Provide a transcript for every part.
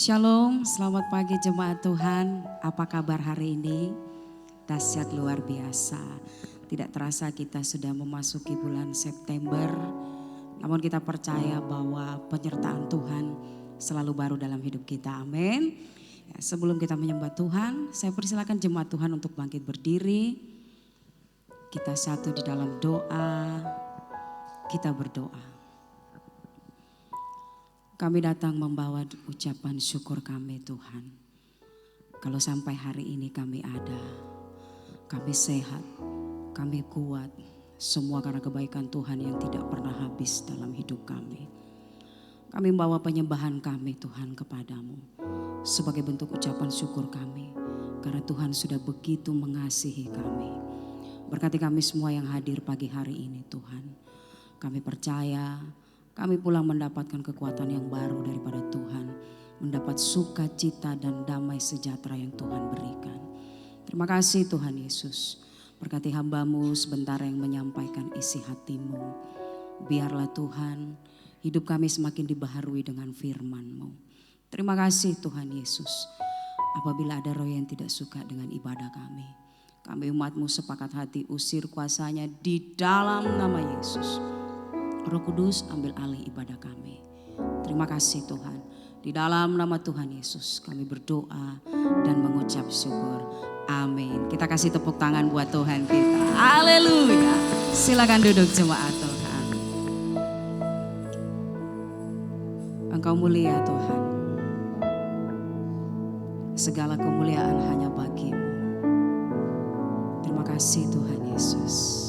Shalom, selamat pagi jemaat Tuhan. Apa kabar hari ini? Dahsyat luar biasa. Tidak terasa kita sudah memasuki bulan September. Namun kita percaya bahwa penyertaan Tuhan selalu baru dalam hidup kita. Amin. Ya, sebelum kita menyembah Tuhan, saya persilakan jemaat Tuhan untuk bangkit berdiri. Kita satu di dalam doa. Kita berdoa. Kami datang membawa ucapan syukur kami Tuhan. Kalau sampai hari ini kami ada, kami sehat, kami kuat. Semua karena kebaikan Tuhan yang tidak pernah habis dalam hidup kami. Kami membawa penyembahan kami Tuhan kepadamu. Sebagai bentuk ucapan syukur kami. Karena Tuhan sudah begitu mengasihi kami. Berkati kami semua yang hadir pagi hari ini Tuhan. Kami percaya kami pulang mendapatkan kekuatan yang baru daripada Tuhan. Mendapat sukacita dan damai sejahtera yang Tuhan berikan. Terima kasih Tuhan Yesus. Berkati hamba-Mu sebentar yang menyampaikan isi hati-Mu. Biarlah Tuhan hidup kami semakin dibaharui dengan firman-Mu. Terima kasih Tuhan Yesus. Apabila ada roh yang tidak suka dengan ibadah kami. Kami umat-Mu sepakat hati usir kuasanya di dalam nama Yesus. Roh Kudus ambil alih ibadah kami. Terima kasih Tuhan. Di dalam nama Tuhan Yesus kami berdoa dan mengucap syukur. Amin. Kita kasih tepuk tangan buat Tuhan kita. Haleluya. Silakan duduk jemaat Tuhan. Engkau mulia Tuhan. Segala kemuliaan hanya bagi-Mu. Terima kasih Tuhan Yesus.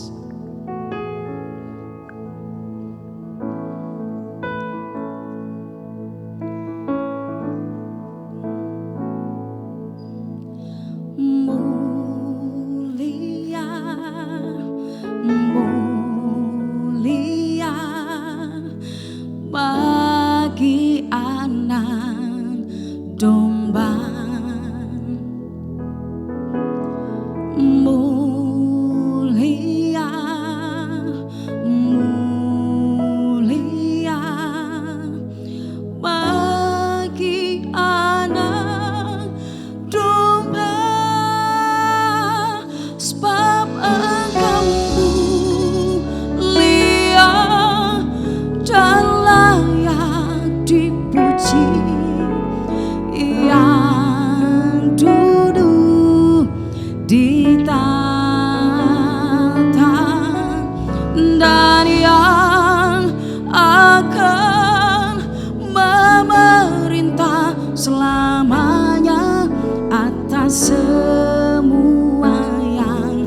Selamanya atas semua yang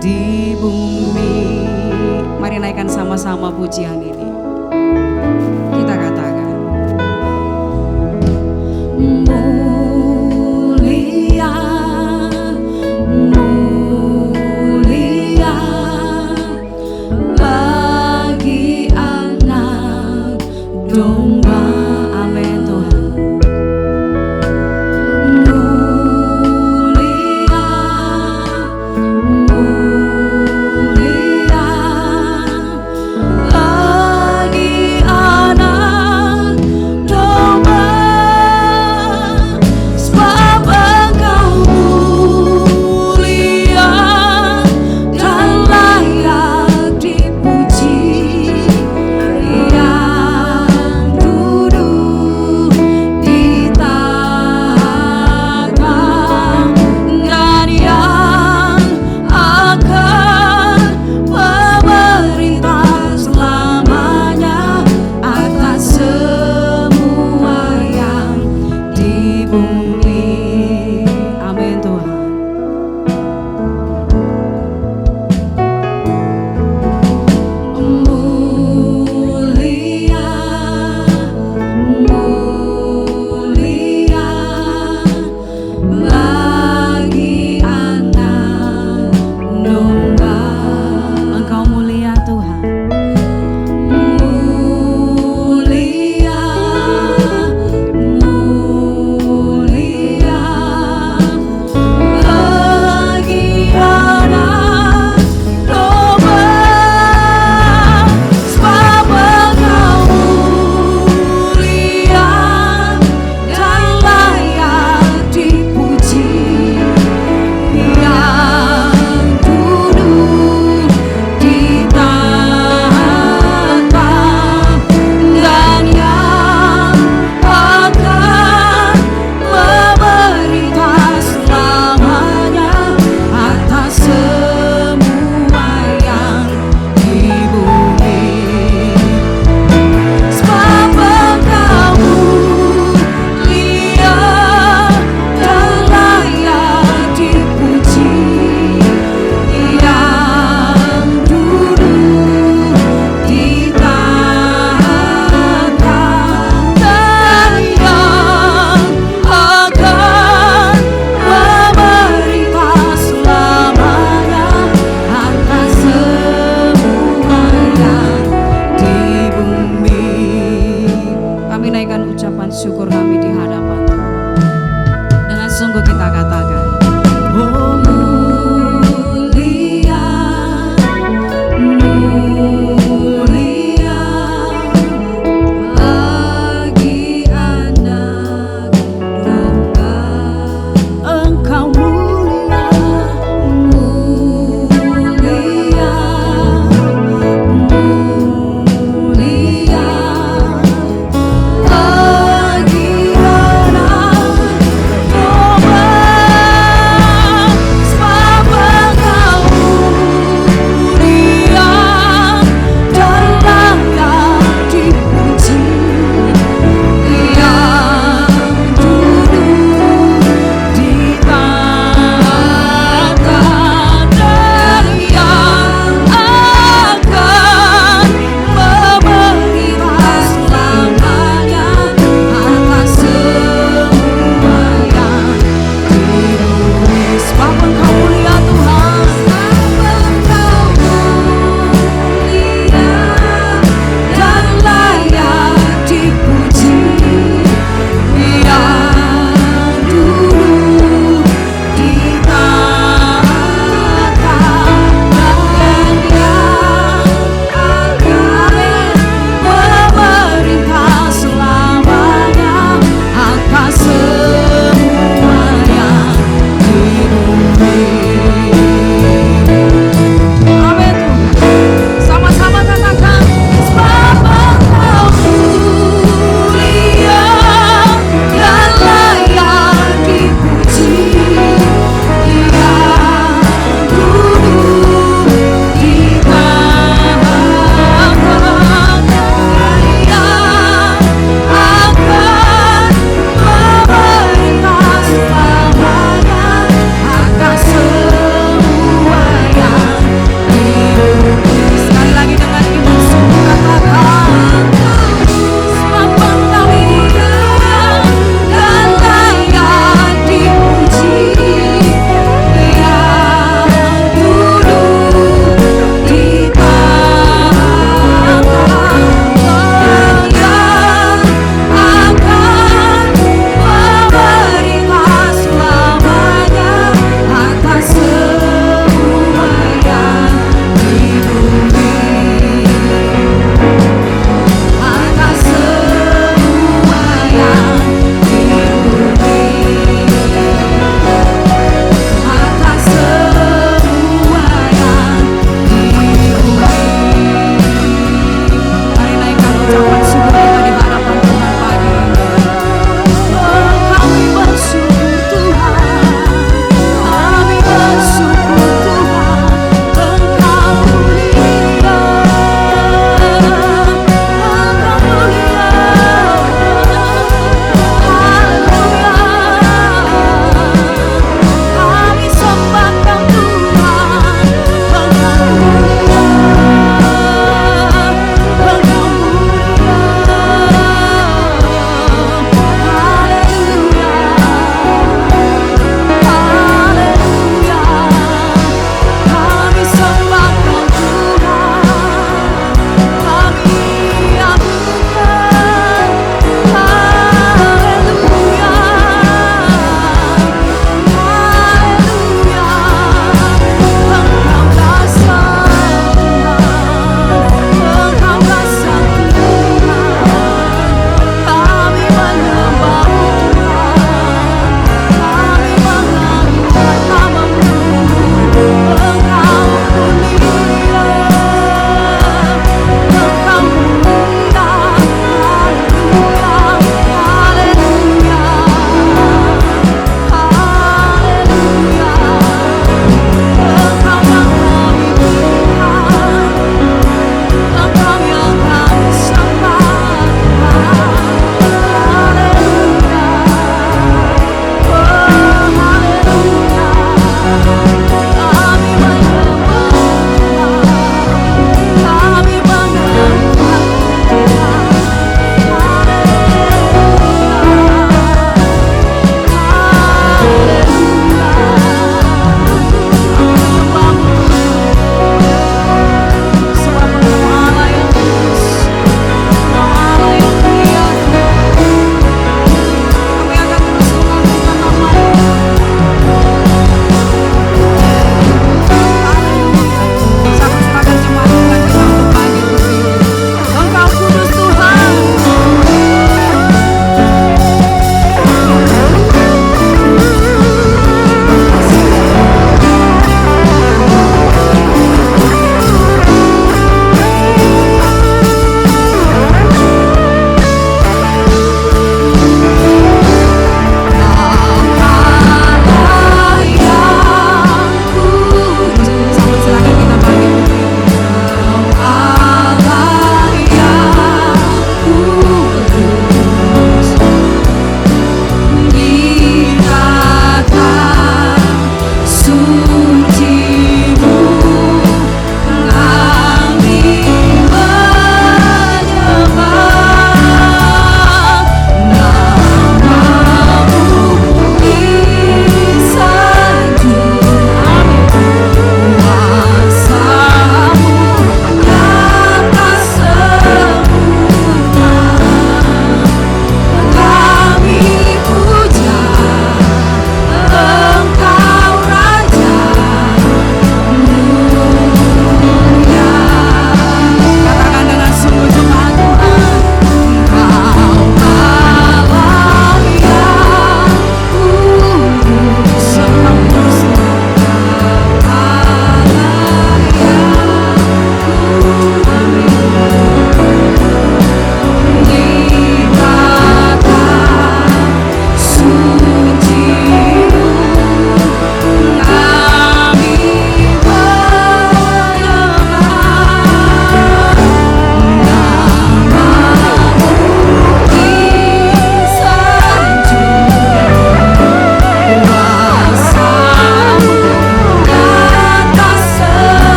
di bumi. Mari naikkan sama-sama pujian ini. Kita katakan mulia, mulia bagi anak domba. Amin Tuhan. Bagi anak domba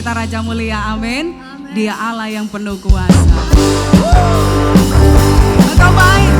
kita Raja Mulia, amin. Dia Allah yang penuh kuasa. Engkau baik.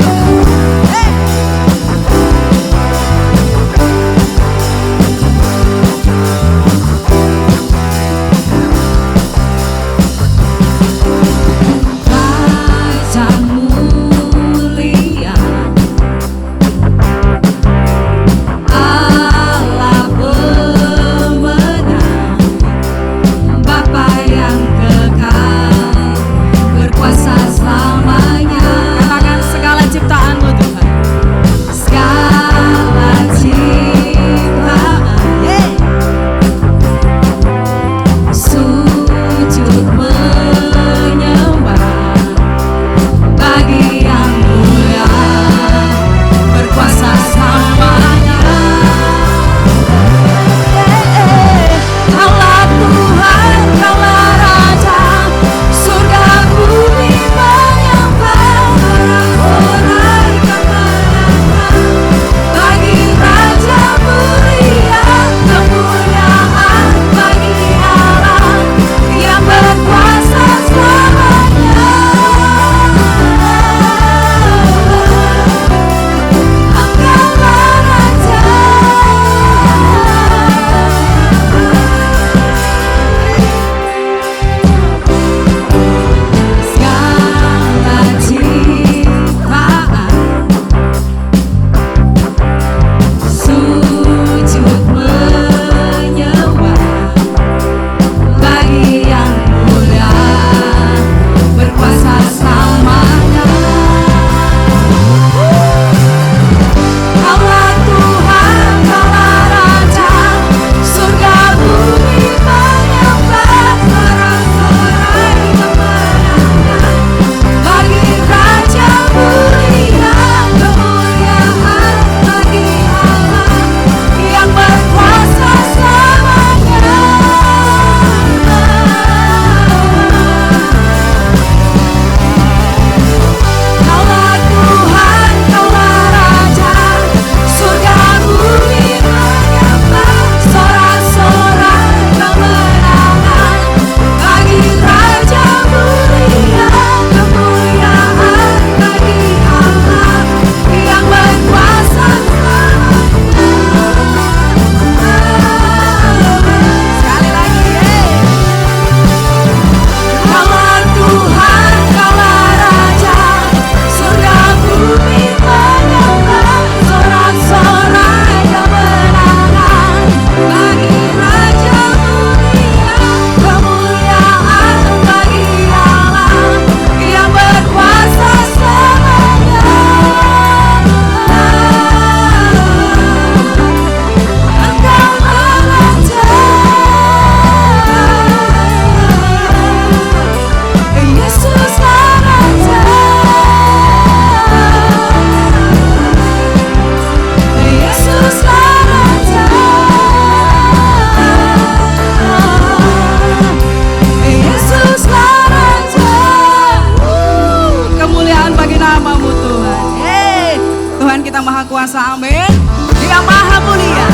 Maha Kuasa, amin. Dia Maha Mulia.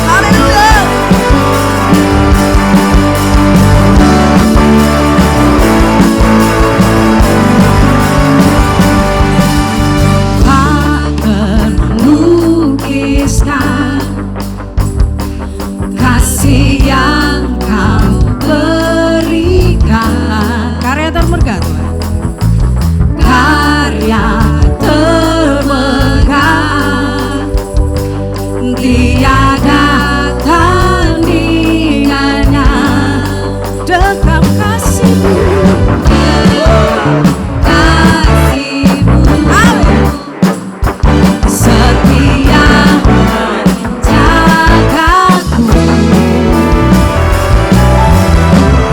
Haleluya. Akan melukiskan kasih yang Kau berikan. Karya termegah Tuhan. Karya tiada tandingannya dalam kasih-Mu, setia menjagaku,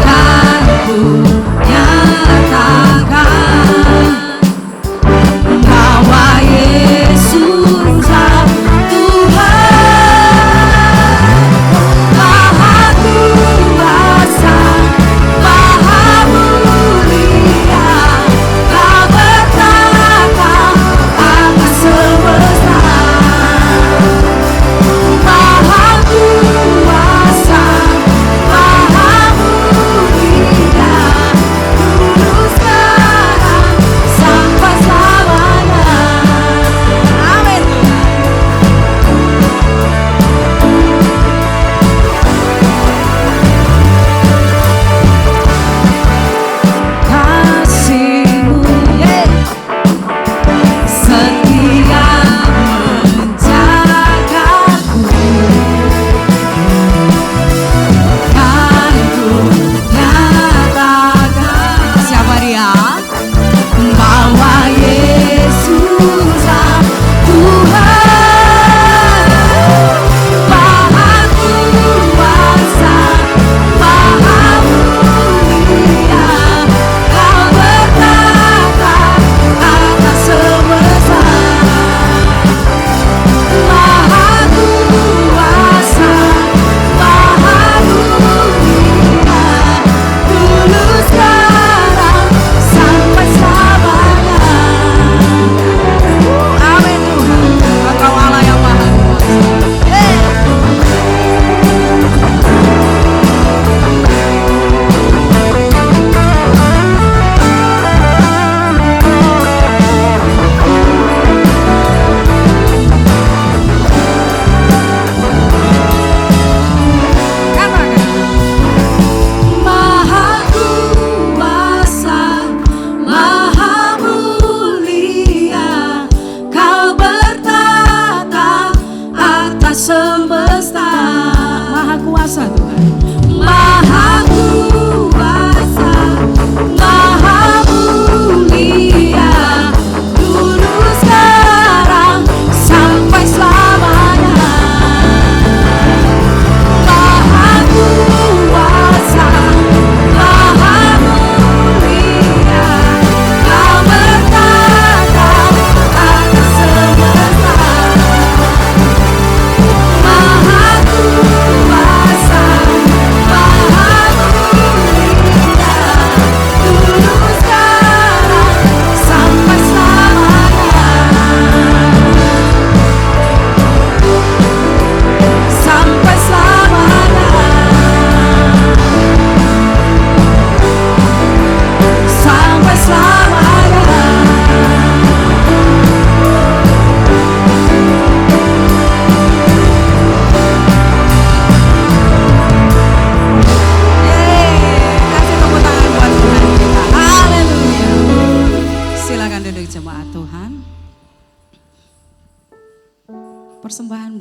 kan ku nyatakan bahwa Yesuslah Tuhan, Maha Kuasa.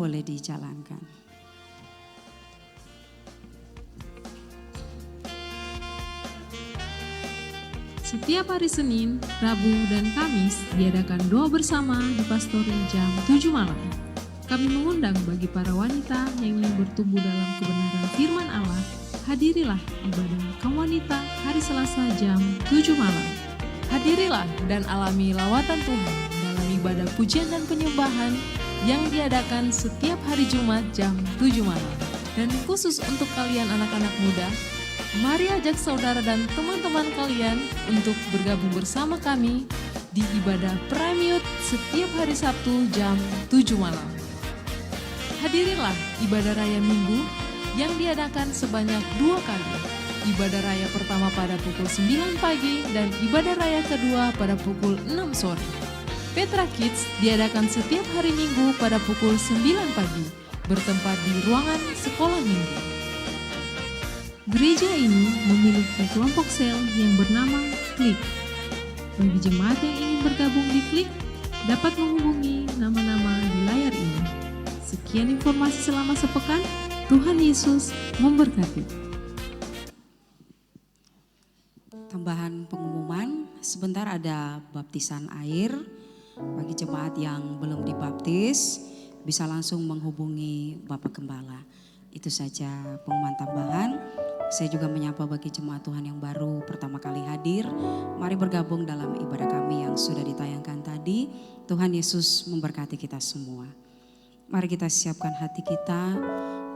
boleh dijalankan. Setiap hari Senin, Rabu, dan Kamis diadakan doa bersama di Pastori jam 7 malam. Kami mengundang bagi para wanita yang ingin bertumbuh dalam kebenaran firman Allah, hadirilah ibadah kaum wanita hari Selasa jam 7 malam. Hadirilah dan alami lawatan Tuhan dalam ibadah pujian dan penyembahan yang diadakan setiap hari Jumat jam 7 malam. Dan khusus untuk kalian anak-anak muda, mari ajak saudara dan teman-teman kalian untuk bergabung bersama kami di ibadah Prime Youth setiap hari Sabtu jam 7 malam. Hadirilah ibadah raya Minggu yang diadakan sebanyak 2 kali. Ibadah raya pertama pada pukul 9 pagi dan ibadah raya kedua pada pukul 6 sore. Petra Kids diadakan setiap hari Minggu pada pukul 9 pagi, bertempat di ruangan sekolah minggu. Gereja ini memiliki kelompok sel yang bernama Klik. Bagi jemaat yang ingin bergabung di Klik, dapat menghubungi nama-nama di layar ini. Sekian informasi selama sepekan, Tuhan Yesus memberkati. Tambahan pengumuman, sebentar ada baptisan air. Bagi jemaat yang belum dibaptis, bisa langsung menghubungi Bapak Gembala. Itu saja pengumuman tambahan. Saya juga menyapa bagi jemaat Tuhan yang baru pertama kali hadir. Mari bergabung dalam ibadah kami yang sudah ditayangkan tadi. Tuhan Yesus memberkati kita semua. Mari kita siapkan hati kita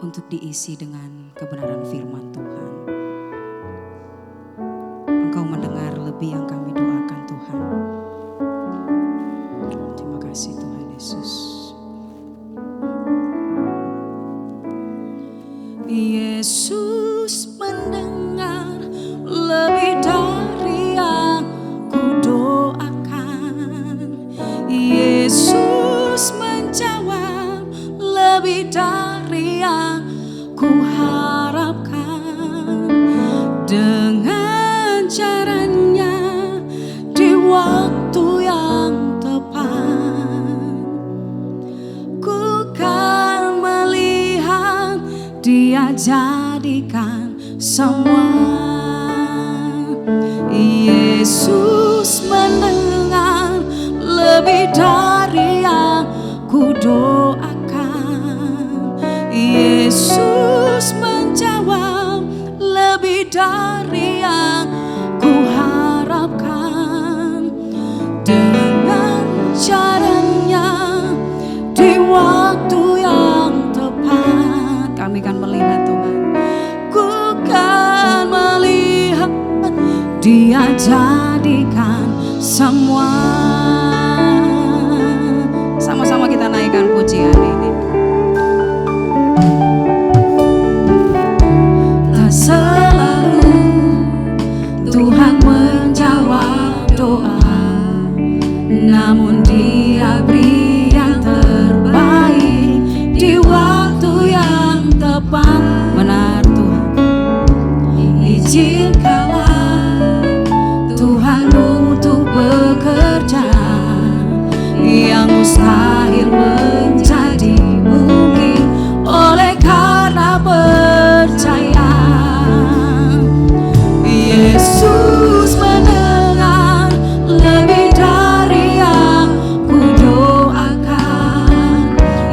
untuk diisi dengan kebenaran firman Tuhan. Engkau mendengar lebih yang kami doakan Tuhan. Terima kasih Tuhan Yesus. Yesus mendengar lebih dari yang kudoakan. Yesus menjawab lebih dari yang kuharapkan. Dengan caranya di waktu yang tepat, ku kan melihat Dia jadikan semua. Yesus mendengar lebih dari yang kudoakan. Yesus menjawab lebih dari yang kuharapkan. Dengan caranya di waktu yang tepat, kami akan melihat Tuhan. Ku kan melihat Dia jadikan semua. Sama-sama kita naikkan pujian ini. Tak selalu Tuhan menjawab doa, namun Dia beri yang terbaik di waktu yang tepat. Benar Tuhan, izinkanlah Tuhan untuk bekerja yang mustahil menjadi mungkin oleh karena percaya. Yesus mendengar lebih dari yang kudoakan.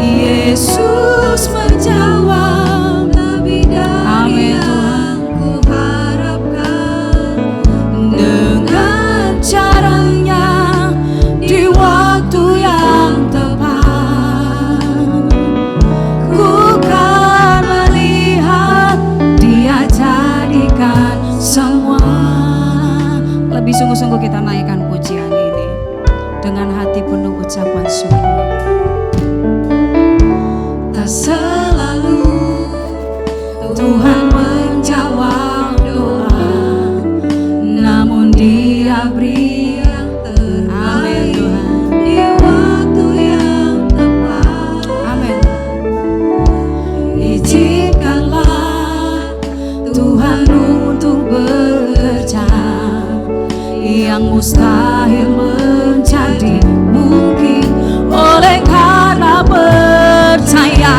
Yesus menjawab lebih dari yang kuharapkan. Dengan caranya di waktu yang tepat, ku kan melihat Dia jadikan semua. Lebih sungguh-sungguh kita naikkan pujian ini dengan hati penuh ucapan syukur. Tak selalu Tuhan menjawab doa, namun Dia beri yang terbaik di waktu yang tepat. Amin. Izinkanlah Tuhan untuk bekerja yang mustahil menjadi mungkin oleh karena percaya.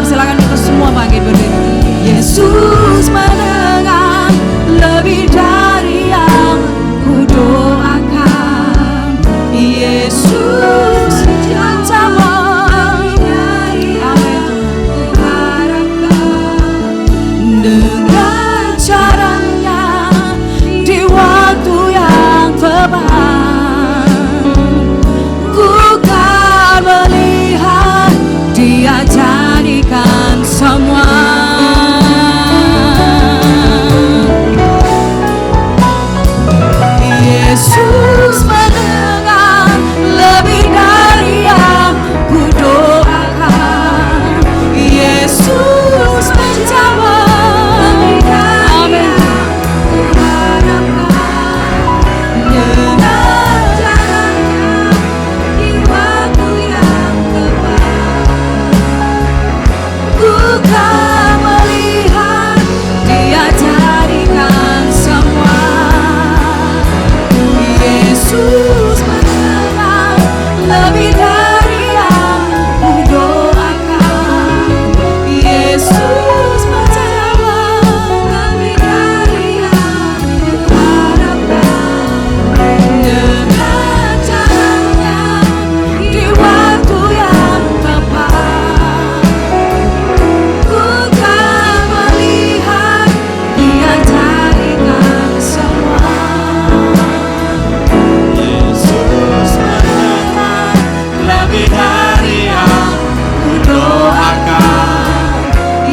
persilakan untuk semua bangkit berdiri. Yesus mendengar lebih dari yang ku doakan. Yesus menjawab dengan caranya di waktu yang tepat. Ku kan melihat Dia jadikan semua. Yesus mendengar lebih dari yang ku doakan. Yesus menjawab dengan caranya di waktu yang tepat. Ku kan melihat Dia jadikan semua. Yesus mendengar lebih dari yang ku doakan. Yesus menjawab lebih dari yang ku harapkan. Dengan caranya di waktu yang tepat. Ku kan melihat Dia jadikan semua. Yesus mendengar lebih dari yang ku doakan.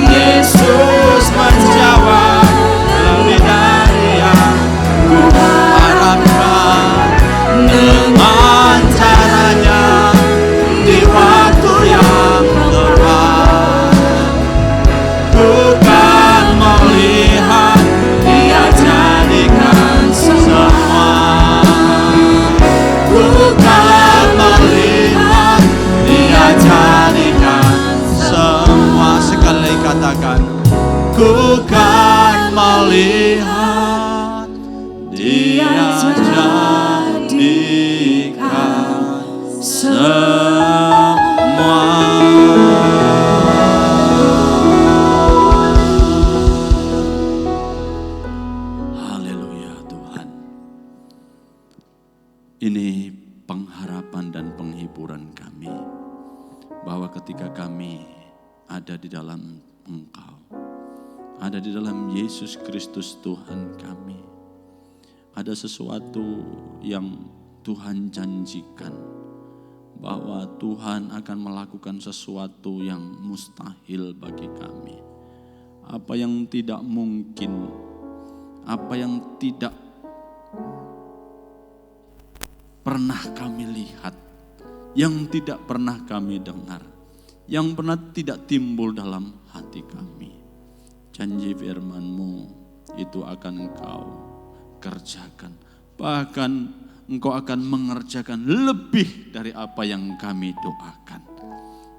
Yesus menjawab lebih dari yang ku harapkan. Dengan caranya di waktu yang tepat. Ku kan melihat Dia jadikan semua. Ku kan melihat Dia jadikan semua. Sekali katakan, ku kan melihat Dia jadikan semua. Haleluya Tuhan. Ini pengharapan dan penghiburan kami, bahwa ketika kami ada di dalam Engkau, ada di dalam Yesus Kristus Tuhan kami, ada sesuatu yang Tuhan janjikan, bahwa Tuhan akan melakukan sesuatu yang mustahil bagi kami. Apa yang tidak mungkin, apa yang tidak pernah kami lihat, yang tidak pernah kami dengar, yang pernah tidak timbul dalam hati kami. Janji firman-Mu itu akan Engkau kerjakan. Bahkan Engkau akan mengerjakan lebih dari apa yang kami doakan.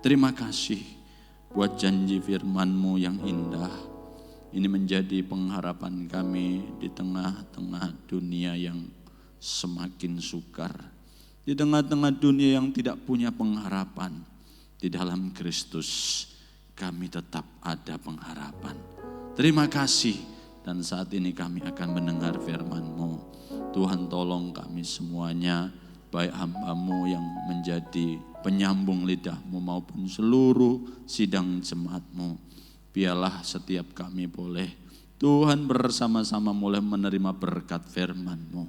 Terima kasih buat janji firman-Mu yang indah. Ini menjadi pengharapan kami di tengah-tengah dunia yang semakin sukar. Di tengah-tengah dunia yang tidak punya pengharapan. Di dalam Kristus kami tetap ada pengharapan. Terima kasih, dan saat ini kami akan mendengar firman-Mu. Tuhan tolong kami semuanya, baik hamba-Mu yang menjadi penyambung lidah-Mu maupun seluruh sidang jemaat-Mu. Biarlah setiap kami boleh Tuhan bersama-sama mulai menerima berkat firman-Mu.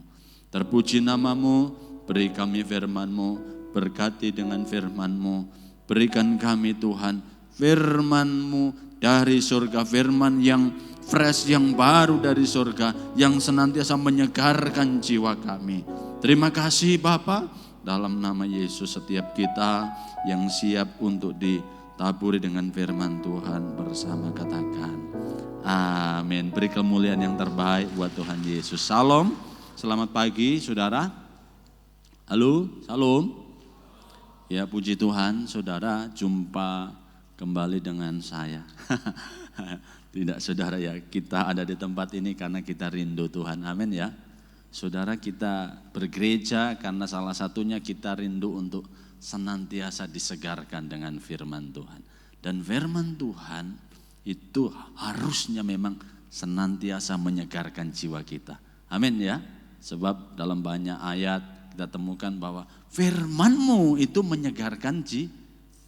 Terpuji nama-Mu, beri kami firman-Mu, berkati dengan firman-Mu. Berikan kami Tuhan firman-Mu dari surga, firman yang fresh, yang baru dari surga, yang senantiasa menyegarkan jiwa kami. Terima kasih Bapa, dalam nama Yesus setiap kita yang siap untuk ditaburi dengan firman Tuhan bersama katakan amin. Beri kemuliaan yang terbaik buat Tuhan Yesus. Salam, selamat pagi saudara. Halo, salam. Ya puji Tuhan saudara, jumpa kembali dengan saya. Tidak saudara ya, kita ada di tempat ini karena kita rindu Tuhan, amin ya. Saudara, kita bergereja karena salah satunya kita rindu untuk senantiasa disegarkan dengan firman Tuhan. Dan firman Tuhan itu harusnya memang senantiasa menyegarkan jiwa kita. Amin ya. Sebab dalam banyak ayat kita temukan bahwa firman-Mu itu menyegarkan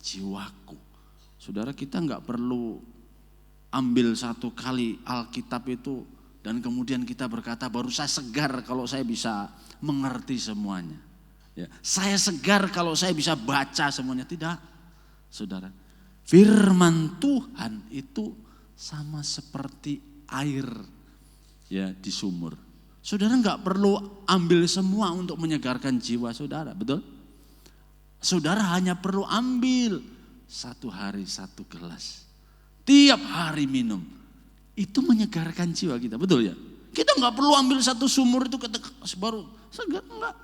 jiwaku. Saudara, kita enggak perlu ambil satu kali Alkitab itu dan kemudian kita berkata baru saya segar kalau saya bisa mengerti semuanya. Ya, saya segar kalau saya bisa baca semuanya. Tidak, saudara. Firman Tuhan itu sama seperti air ya di sumur. Saudara enggak perlu ambil semua untuk menyegarkan jiwa saudara, betul? Saudara hanya perlu ambil satu hari satu gelas. Tiap hari minum. Itu menyegarkan jiwa kita, betul ya? Kita enggak perlu ambil satu sumur itu baru segar, enggak.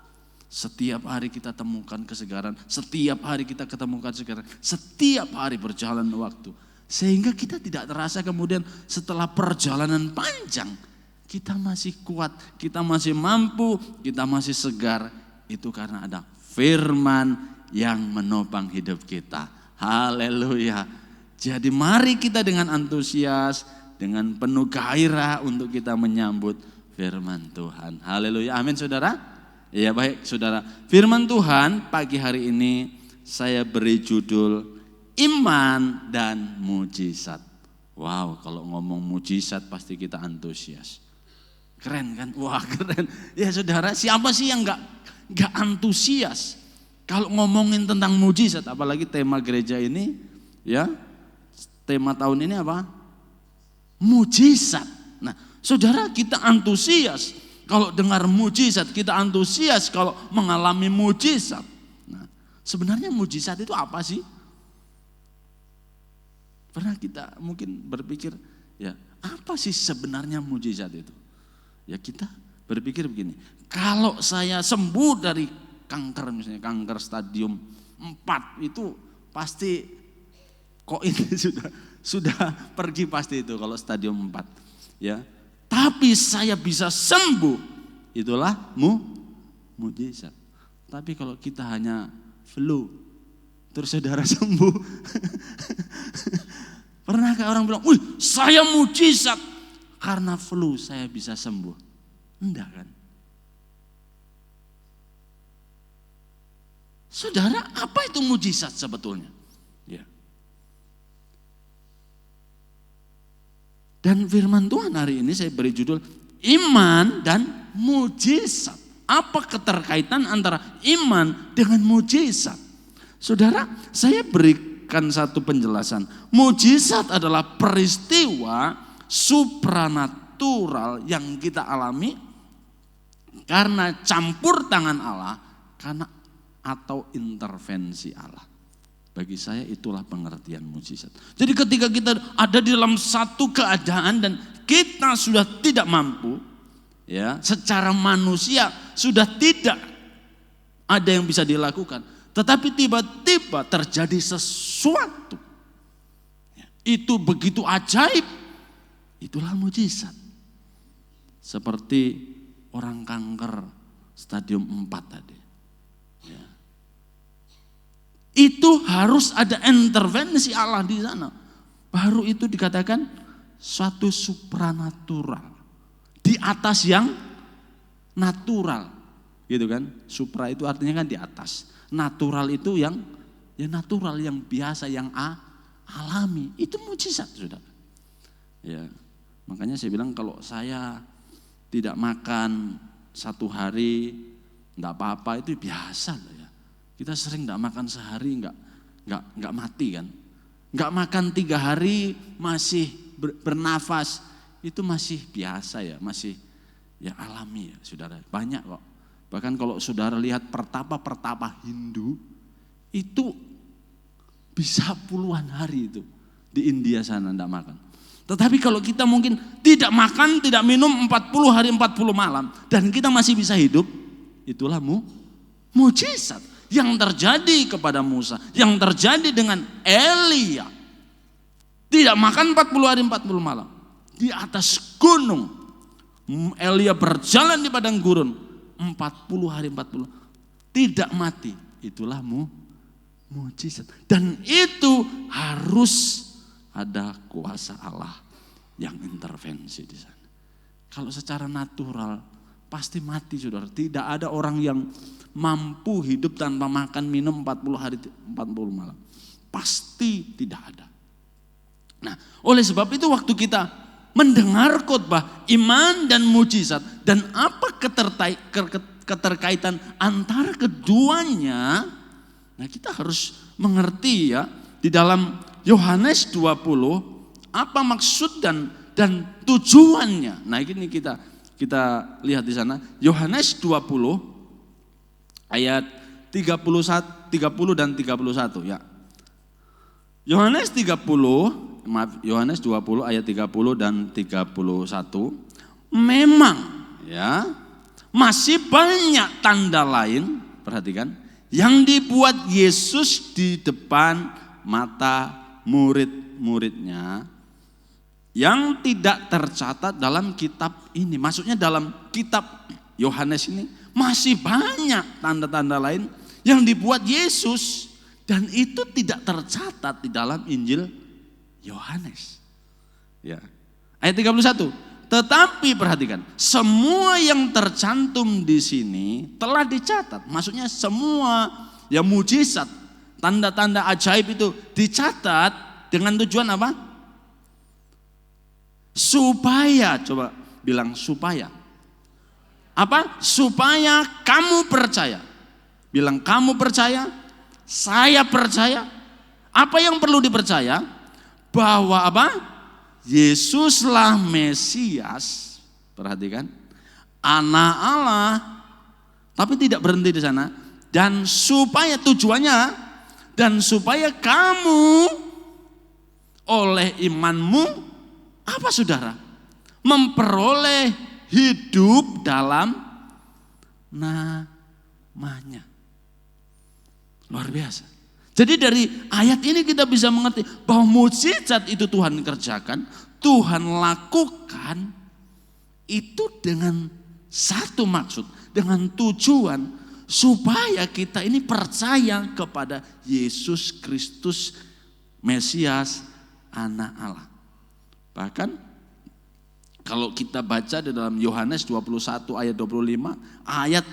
Setiap hari kita temukan kesegaran, setiap hari kita ketemukan kesegaran, setiap hari berjalan waktu. Sehingga kita tidak terasa kemudian setelah perjalanan panjang, kita masih kuat, kita masih mampu, kita masih segar. Itu karena ada firman yang menopang hidup kita. Haleluya. Jadi mari kita dengan antusias, dengan penuh gairah untuk kita menyambut firman Tuhan. Haleluya. Amin saudara. Ya baik saudara. Firman Tuhan pagi hari ini saya beri judul iman dan mujizat. Wow, kalau ngomong mujizat pasti kita antusias. Keren kan? Wah keren. Ya saudara, siapa sih yang gak antusias kalau ngomongin tentang mujizat? Apalagi tema gereja ini, ya tema tahun ini apa? Mujizat. Nah saudara, kita antusias kalau dengar mujizat, kita antusias kalau mengalami mujizat. Nah sebenarnya mujizat itu apa sih? Pernah kita mungkin berpikir, ya apa sih sebenarnya mujizat itu? Ya kita berpikir begini, kalau saya sembuh dari kanker, misalnya kanker stadium 4 itu pasti kok ini sudah pergi pasti itu kalau stadium 4 ya. Tapi saya bisa sembuh, itulah mujizat. Tapi kalau kita hanya flu terus saudara sembuh, pernahkah orang bilang, "Wih, saya mujizat karena flu saya bisa sembuh"? Enggak kan? Saudara, apa itu mujizat sebetulnya? Ya. Dan firman Tuhan hari ini saya beri judul iman dan mujizat. Apa keterkaitan antara iman dengan mujizat? Saudara, saya berikan satu penjelasan. Mujizat adalah peristiwa supranatural yang kita alami karena campur tangan Allah, karena atau intervensi Allah. Bagi saya itulah pengertian mujizat. Jadi ketika kita ada di dalam satu keadaan dan kita sudah tidak mampu, ya, secara manusia sudah tidak ada yang bisa dilakukan, tetapi tiba-tiba terjadi sesuatu. Itu begitu ajaib, itulah mujizat. Seperti orang kanker stadium 4 tadi. Ya. Itu harus ada intervensi Allah di sana. Baru itu dikatakan suatu supranatural. Di atas yang natural. Gitu kan? Supra itu artinya kan di atas. Natural itu yang ya natural, yang biasa, yang alami. Itu mujizat, Saudara. Ya. Makanya saya bilang kalau saya tidak makan satu hari enggak apa-apa, itu biasa lah ya. Kita sering enggak makan sehari enggak mati kan. Enggak makan 3 hari masih bernafas, itu masih biasa ya, masih ya alami ya Saudara. Banyak kok. Bahkan kalau Saudara lihat pertapa Hindu itu bisa puluhan hari itu di India sana enggak makan. Tetapi kalau kita mungkin tidak makan, tidak minum 40 hari 40 malam dan kita masih bisa hidup, itulah mujizat yang terjadi kepada Musa, yang terjadi dengan Elia. Tidak makan 40 hari 40 malam di atas gunung. Elia berjalan di padang gurun 40 hari 40 tidak mati, itulah mujizat. Dan itu harus ada kuasa Allah yang intervensi di sana. Kalau secara natural pasti mati saudara. Tidak ada orang yang mampu hidup tanpa makan minum 40 hari 40 malam. Pasti tidak ada. Nah, oleh sebab itu waktu kita mendengar khotbah iman dan mujizat dan apa keterkaitan antara keduanya, nah kita harus mengerti ya di dalam Yohanes 20 apa maksud dan tujuannya. Nah ini kita lihat di sana Yohanes 20 ayat 30 dan 31 ya. Yohanes 20 ayat 30 dan 31 memang ya masih banyak tanda lain, perhatikan, yang dibuat Yesus di depan mata murid-muridnya yang tidak tercatat dalam kitab ini. Maksudnya dalam kitab Yohanes ini masih banyak tanda-tanda lain yang dibuat Yesus dan itu tidak tercatat di dalam Injil Yohanes. Ya. Ayat 31. Tetapi perhatikan, semua yang tercantum di sini telah dicatat. Maksudnya semua yang mujizat, tanda-tanda ajaib itu dicatat dengan tujuan apa? Supaya, coba bilang supaya. Apa? Supaya kamu percaya. Bilang kamu percaya, saya percaya. Apa yang perlu dipercaya? Bahwa apa? Yesuslah Mesias, perhatikan, Anak Allah, tapi tidak berhenti di sana. Dan supaya tujuannya, dan supaya kamu oleh imanmu, apa saudara? Memperoleh hidup dalam namanya. Luar biasa. Jadi dari ayat ini kita bisa mengerti bahwa mukjizat itu Tuhan kerjakan, Tuhan lakukan itu dengan satu maksud, dengan tujuan supaya kita ini percaya kepada Yesus Kristus Mesias, Anak Allah. Bahkan kalau kita baca di dalam Yohanes 21 ayat 25, ayat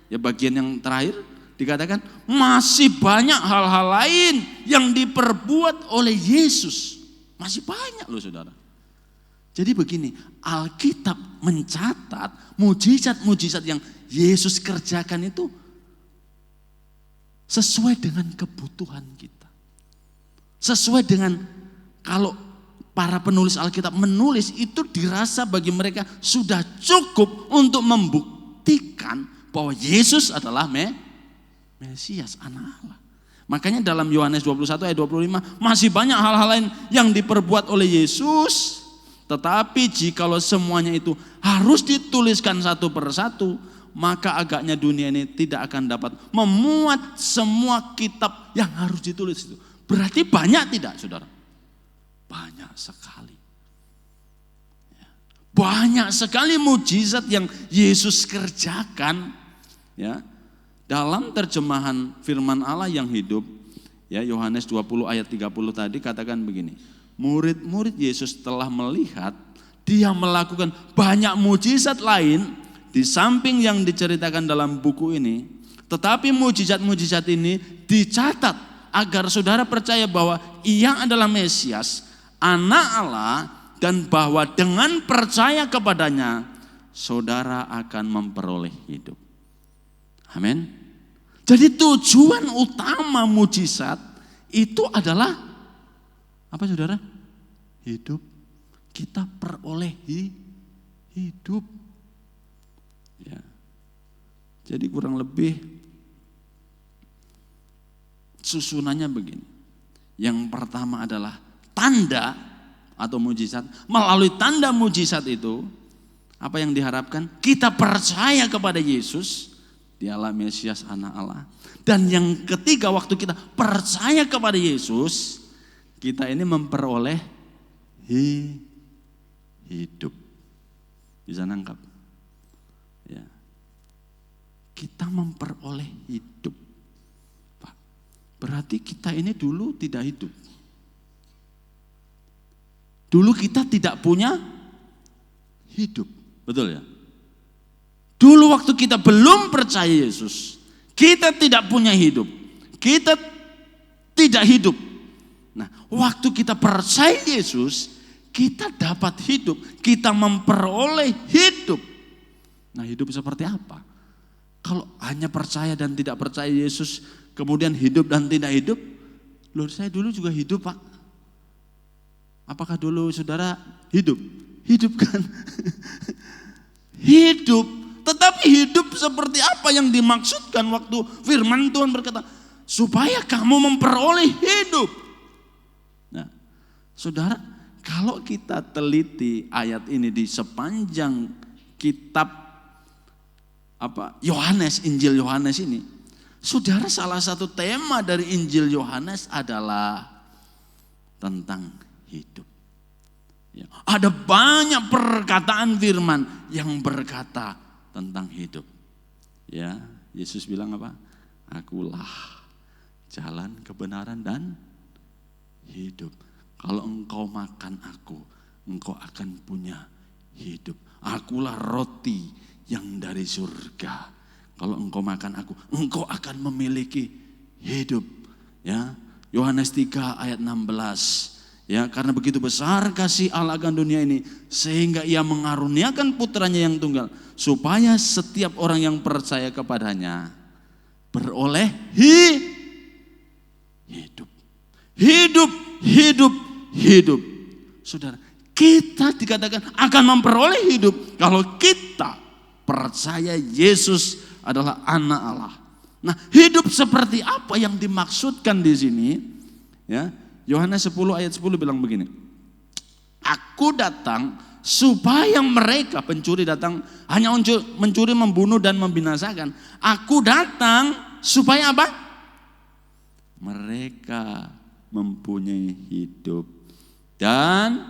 ya bagian yang terakhir dikatakan masih banyak hal-hal lain yang diperbuat oleh Yesus. Masih banyak loh saudara. Jadi begini, Alkitab mencatat mujizat-mujizat yang Yesus kerjakan itu sesuai dengan kebutuhan kita. Sesuai dengan kalau para penulis Alkitab menulis itu dirasa bagi mereka sudah cukup untuk membuktikan bahwa Yesus adalah Mesias, Anak Allah. Makanya dalam Yohanes 21 ayat 25 masih banyak hal-hal lain yang diperbuat oleh Yesus. Tetapi jikalau semuanya itu harus dituliskan satu persatu, maka agaknya dunia ini tidak akan dapat memuat semua kitab yang harus ditulis itu. Berarti banyak tidak saudara? Banyak sekali. Banyak sekali mujizat yang Yesus kerjakan ya. Dalam terjemahan firman Allah yang hidup, ya Yohanes 20 ayat 30 tadi katakan begini, murid-murid Yesus telah melihat dia melakukan banyak mujizat lain di samping yang diceritakan dalam buku ini, tetapi mujizat-mujizat ini dicatat agar saudara percaya bahwa ia adalah Mesias, Anak Allah, dan bahwa dengan percaya kepadanya, saudara akan memperoleh hidup. Amin. Jadi tujuan utama mujizat itu adalah apa saudara? Hidup. Kita peroleh hidup. Ya. Jadi kurang lebih susunannya begini. Yang pertama adalah tanda atau mujizat. Melalui tanda mujizat itu, apa yang diharapkan? Kita percaya kepada Yesus. Dialah Mesias, Anak Allah. Dan yang ketiga, waktu kita percaya kepada Yesus, kita ini memperoleh hidup. Bisa nangkap? Ya. Kita memperoleh hidup. Pak. Berarti kita ini dulu tidak hidup. Dulu kita tidak punya hidup. Betul ya? Dulu waktu kita belum percaya Yesus, kita tidak punya hidup. Kita tidak hidup. Nah, waktu kita percaya Yesus, kita dapat hidup. Kita memperoleh hidup. Nah, hidup seperti apa? Kalau hanya percaya dan tidak percaya Yesus, kemudian hidup dan tidak hidup, loh saya dulu juga hidup Pak. Apakah dulu saudara hidup? Hidup kan? Hidup. Tetapi hidup seperti apa yang dimaksudkan waktu firman Tuhan berkata, supaya kamu memperoleh hidup. Nah, saudara, kalau kita teliti ayat ini di sepanjang kitab Yohanes, Injil Yohanes ini, saudara, salah satu tema dari Injil Yohanes adalah tentang hidup. Ya, ada banyak perkataan firman yang berkata tentang hidup. Ya, Yesus bilang apa? Akulah jalan, kebenaran dan hidup. Kalau engkau makan aku, engkau akan punya hidup. Akulah roti yang dari surga. Kalau engkau makan aku, engkau akan memiliki hidup. Ya, Yohanes 3 ayat 16. Ya, karena begitu besar kasih Allah akan dunia ini, sehingga ia mengaruniakan putranya yang tunggal, supaya setiap orang yang percaya kepadanya beroleh hidup. Hidup, hidup, hidup. Saudara, kita dikatakan akan memperoleh hidup kalau kita percaya Yesus adalah anak Allah. Nah, hidup seperti apa yang dimaksudkan di sini? Ya, Yohanes 10 ayat 10 bilang begini. Aku datang supaya mereka, pencuri datang hanya mencuri, membunuh dan membinasakan. Aku datang supaya apa? Mereka mempunyai hidup dan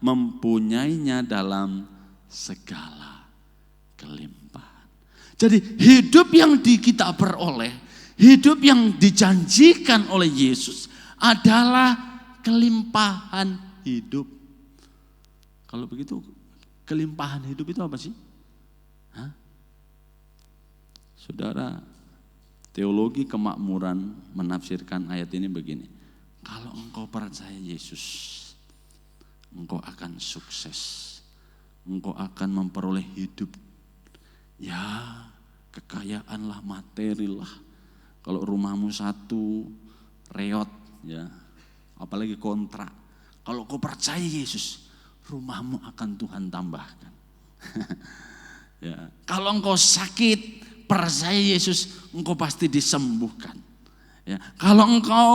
mempunyainya dalam segala kelimpahan. Jadi hidup yang kita peroleh, hidup yang dijanjikan oleh Yesus adalah kelimpahan hidup. Kalau begitu, kelimpahan hidup itu apa sih? Hah? Saudara, teologi kemakmuran menafsirkan ayat ini begini. Kalau engkau percaya Yesus, engkau akan sukses. Engkau akan memperoleh hidup. Ya, kekayaan lah, materi lah. Kalau rumahmu satu, reot. Ya, apalagi kontrak. Kalau kau percaya Yesus, rumahmu akan Tuhan tambahkan. Ya, kalau engkau sakit, percaya Yesus, engkau pasti disembuhkan. Ya, kalau engkau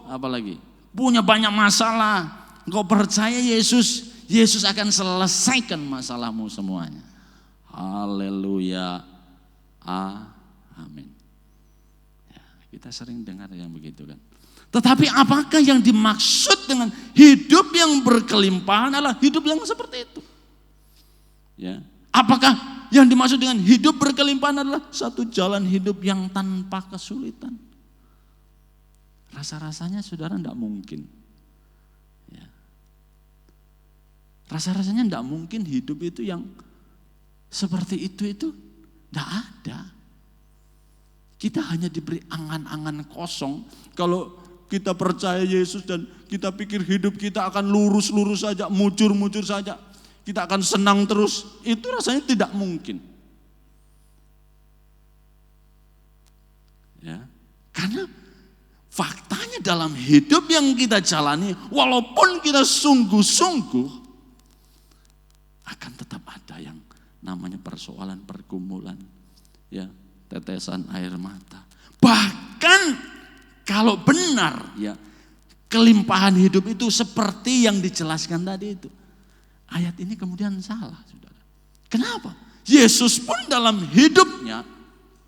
apalagi punya banyak masalah, engkau percaya Yesus, Yesus akan selesaikan masalahmu semuanya. Haleluya. Amin. Ya, kita sering dengar yang begitu kan. Tetapi apakah yang dimaksud dengan hidup yang berkelimpahan adalah hidup yang seperti itu? Ya. Apakah yang dimaksud dengan hidup berkelimpahan adalah satu jalan hidup yang tanpa kesulitan? Rasa-rasanya saudara tidak mungkin. Ya. Rasa-rasanya tidak mungkin hidup itu yang seperti itu tidak ada. Kita hanya diberi angan-angan kosong. Kalau kita percaya Yesus dan kita pikir hidup kita akan lurus-lurus saja, mujur-mujur saja, kita akan senang terus, itu rasanya tidak mungkin. Ya, karena faktanya dalam hidup yang kita jalani, walaupun kita sungguh-sungguh, akan tetap ada yang namanya persoalan, pergumulan, ya, tetesan air mata. Bahkan kalau benar ya kelimpahan hidup itu seperti yang dijelaskan tadi itu, ayat ini kemudian salah, saudara. Kenapa? Yesus pun dalam hidupnya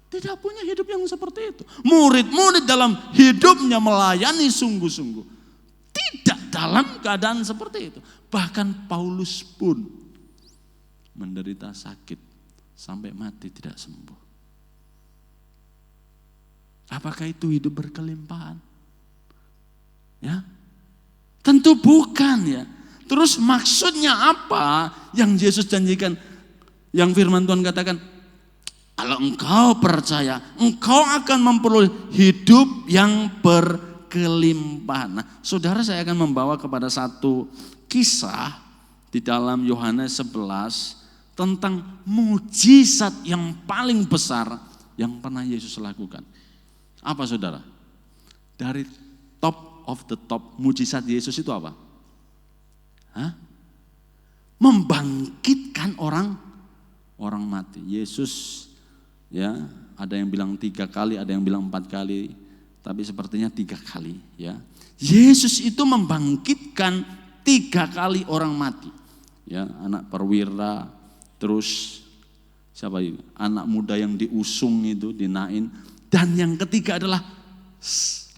tidak punya hidup yang seperti itu. Murid-murid dalam hidupnya melayani sungguh-sungguh tidak dalam keadaan seperti itu. Bahkan Paulus pun menderita sakit sampai mati tidak sembuh. Apakah itu hidup berkelimpahan? Ya. Tentu bukan ya. Terus maksudnya apa yang Yesus janjikan? Yang firman Tuhan katakan, kalau engkau percaya, engkau akan memperoleh hidup yang berkelimpahan. Nah, saudara, saya akan membawa kepada satu kisah di dalam Yohanes 11 tentang mujizat yang paling besar yang pernah Yesus lakukan. Apa saudara? Dari top of the top mujizat Yesus itu apa? Membangkitkan orang mati. Yesus, ya, ada yang bilang 3 kali, ada yang bilang 4 kali, tapi sepertinya 3 kali. Ya, Yesus itu membangkitkan 3 kali orang mati. Ya, anak perwira, terus siapa itu? Anak muda yang diusung itu, di Nain, dan yang ketiga adalah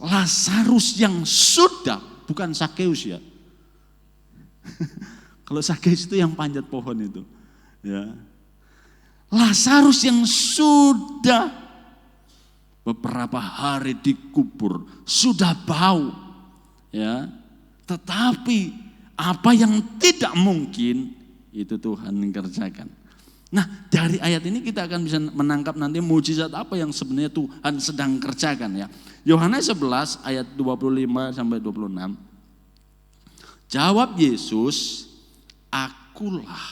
Lazarus yang sudah, bukan Sakeus ya. Kalau Sakeus itu yang panjat pohon itu. Ya. Lazarus yang sudah beberapa hari dikubur, sudah bau. Ya. Tetapi apa yang tidak mungkin itu Tuhan kerjakan. Nah, dari ayat ini kita akan bisa menangkap nanti mujizat apa yang sebenarnya Tuhan sedang kerjakan ya. Yohanes 11 ayat 25 sampai 26. Jawab Yesus, akulah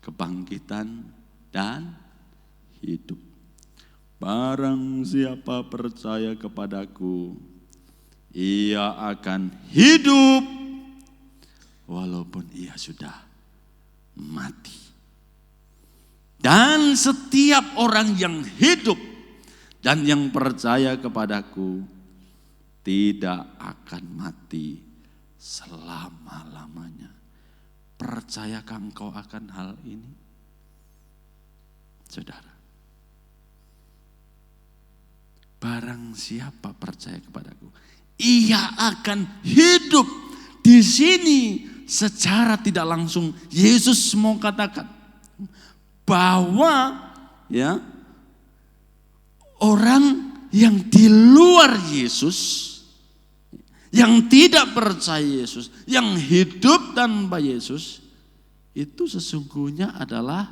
kebangkitan dan hidup. Barang siapa percaya kepadaku, ia akan hidup walaupun ia sudah mati. Dan setiap orang yang hidup dan yang percaya kepadaku tidak akan mati selama-lamanya. Percayakah engkau akan hal ini? Saudara, barang siapa percaya kepadaku, ia akan hidup. Di sini secara tidak langsung Yesus mau katakan bahwa ya, orang yang di luar Yesus, yang tidak percaya Yesus, yang hidup tanpa Yesus, itu sesungguhnya adalah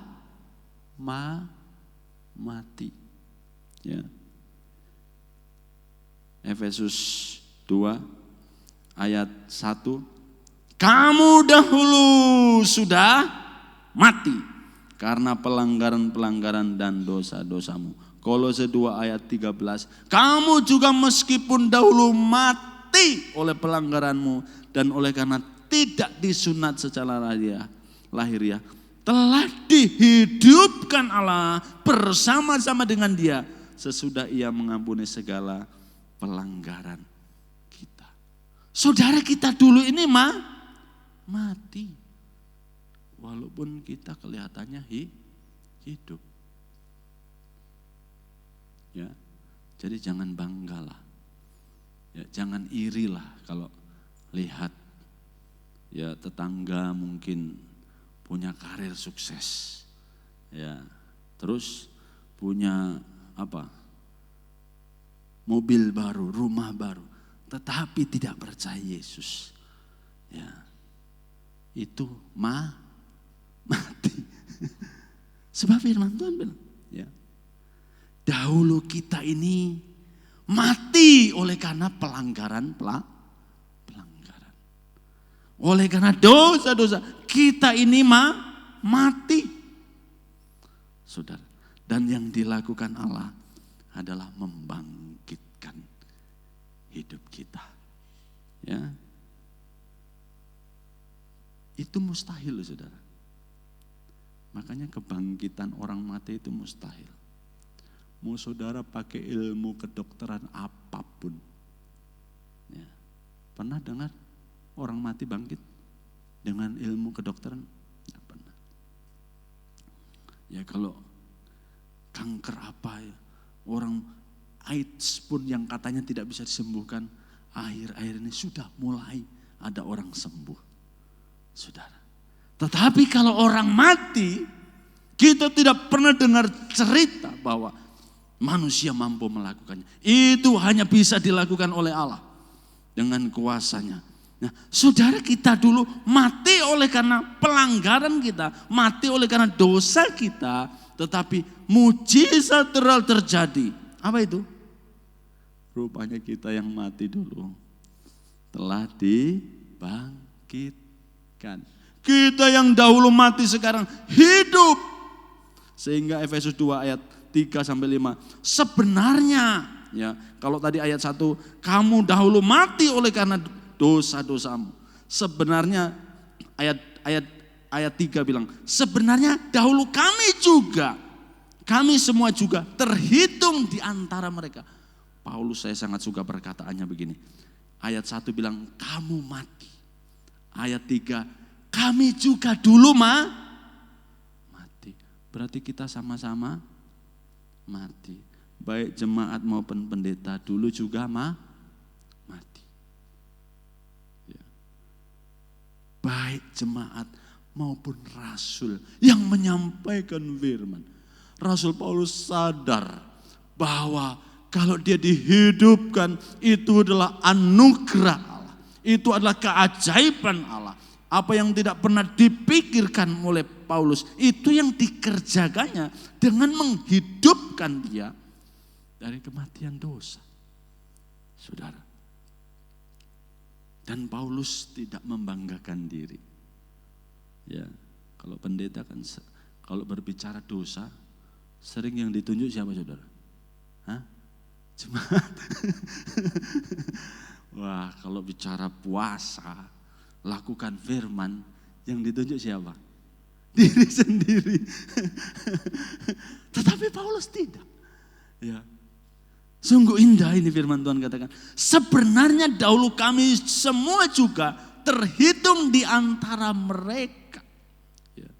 mati. Ya. Efesus 2 ayat 1. Kamu dahulu sudah mati karena pelanggaran-pelanggaran dan dosa-dosamu. Kolose 2 ayat 13. Kamu juga meskipun dahulu mati oleh pelanggaranmu dan oleh karena tidak disunat secara lahiriah, telah dihidupkan Allah bersama-sama dengan Dia sesudah Ia mengampuni segala pelanggaran kita. Saudara, kita dulu ini mati, walaupun kita kelihatannya hidup. Ya, jadi jangan banggalah, ya, jangan irilah kalau lihat ya tetangga mungkin punya karir sukses, ya, terus punya apa? Mobil baru, rumah baru, tetapi tidak percaya Yesus. Ya. Itu mati. Sebab firman Tuhan bilang, ya. Dahulu kita ini mati oleh karena pelanggaran. Oleh karena dosa-dosa, kita ini mati. Saudara, dan yang dilakukan Allah adalah membangkitkan hidup kita. Ya. Itu mustahil, saudara. Makanya kebangkitan orang mati itu mustahil. Mau saudara pakai ilmu kedokteran apapun. Ya. Pernah dengar orang mati bangkit dengan ilmu kedokteran? Tidak pernah. Ya, kalau kanker apa ya, orang AIDS pun yang katanya tidak bisa disembuhkan, akhir-akhir ini sudah mulai ada orang sembuh, saudara. Tetapi kalau orang mati, kita tidak pernah dengar cerita bahwa manusia mampu melakukannya. Itu hanya bisa dilakukan oleh Allah. dengan kuasanya. Nah, saudara, kita dulu mati oleh karena pelanggaran kita, mati oleh karena dosa kita, tetapi mujizat terjadi. Apa itu? Rupanya kita yang mati dulu telah dibangkitkan. Kita yang dahulu mati sekarang hidup. Sehingga Efesus 2 ayat 3 sampai 5. Sebenarnya, ya, kalau tadi ayat 1, kamu dahulu mati oleh karena dosa-dosamu. Sebenarnya ayat 3 bilang, sebenarnya dahulu kami semua juga terhitung di antara mereka. Paulus, saya sangat suka perkataannya begini. Ayat 1 bilang kamu mati. Ayat 3, kami juga dulu mati. Berarti kita sama-sama mati. Baik jemaat maupun pendeta dulu juga mati. Ya. Baik jemaat maupun rasul yang menyampaikan firman. Rasul Paulus sadar bahwa kalau dia dihidupkan, itu adalah anugerah Allah. Itu adalah keajaiban Allah. Apa yang tidak pernah dipikirkan oleh Paulus, itu yang dikerjakannya dengan menghidupkan dia dari kematian dosa. Saudara. Dan Paulus tidak membanggakan diri. Ya, kalau pendeta kan kalau berbicara dosa, sering yang ditunjuk siapa, saudara? Hah? Jemaat. Wah, kalau bicara puasa, lakukan firman, yang ditunjuk siapa? Diri sendiri. Tetapi Paulus tidak. Ya. Sungguh indah ini firman Tuhan katakan. Sebenarnya dahulu kami semua juga terhitung di antara mereka. Ya.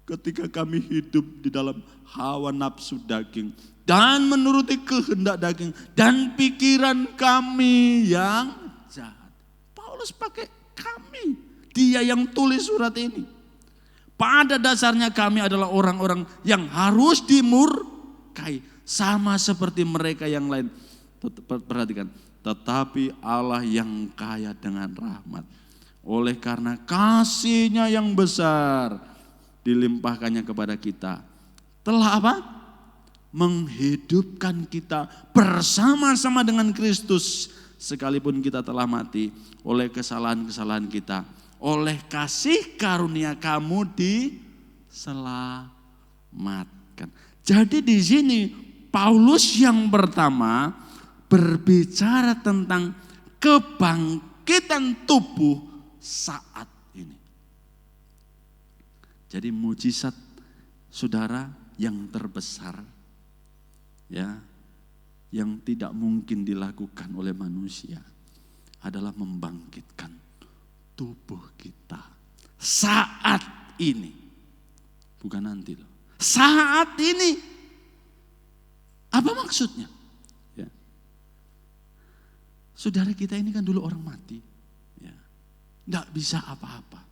Ketika kami hidup di dalam hawa nafsu daging dan menuruti kehendak daging dan pikiran kami yang jahat. Paulus pakai kami. Dia yang tulis surat ini. Pada dasarnya kami adalah orang-orang yang harus dimurkai. Sama seperti mereka yang lain. Perhatikan. Tetapi Allah yang kaya dengan rahmat. Oleh karena kasih-Nya yang besar. Dilimpahkannya kepada kita. Telah apa? Menghidupkan kita bersama-sama dengan Kristus sekalipun kita telah mati oleh kesalahan-kesalahan kita, oleh kasih karunia kamu diselamatkan. Jadi di sini Paulus yang pertama berbicara tentang kebangkitan tubuh saat ini. Jadi mujizat saudara yang terbesar, ya, yang tidak mungkin dilakukan oleh manusia adalah membangkitkan tubuh kita saat ini, bukan nanti loh. Saat ini, apa maksudnya? Ya. Saudara kita ini kan dulu orang mati, ya, nggak bisa apa-apa.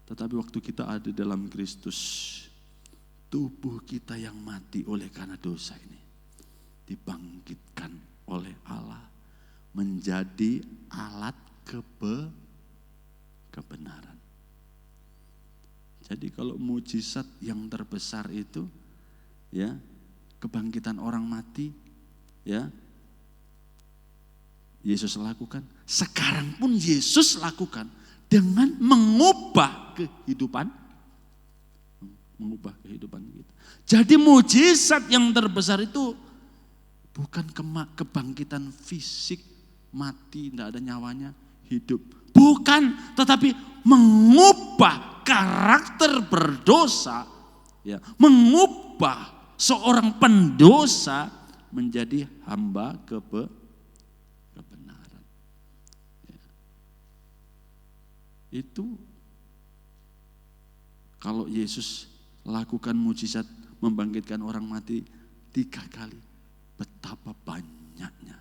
Tetapi waktu kita ada dalam Kristus, tubuh kita yang mati oleh karena dosa ini dibangkitkan oleh Allah menjadi alat kebenaran. Jadi kalau mujizat yang terbesar itu, ya, kebangkitan orang mati, ya, Yesus lakukan. Sekarang pun Yesus lakukan dengan mengubah kehidupan kita. Jadi mujizat yang terbesar itu bukan kebangkitan fisik, mati, tidak ada nyawanya, hidup. Bukan, tetapi mengubah karakter berdosa, ya, mengubah seorang pendosa menjadi hamba kebenaran. Ya. Itu kalau Yesus lakukan mujizat membangkitkan orang mati 3 kali, betapa banyaknya,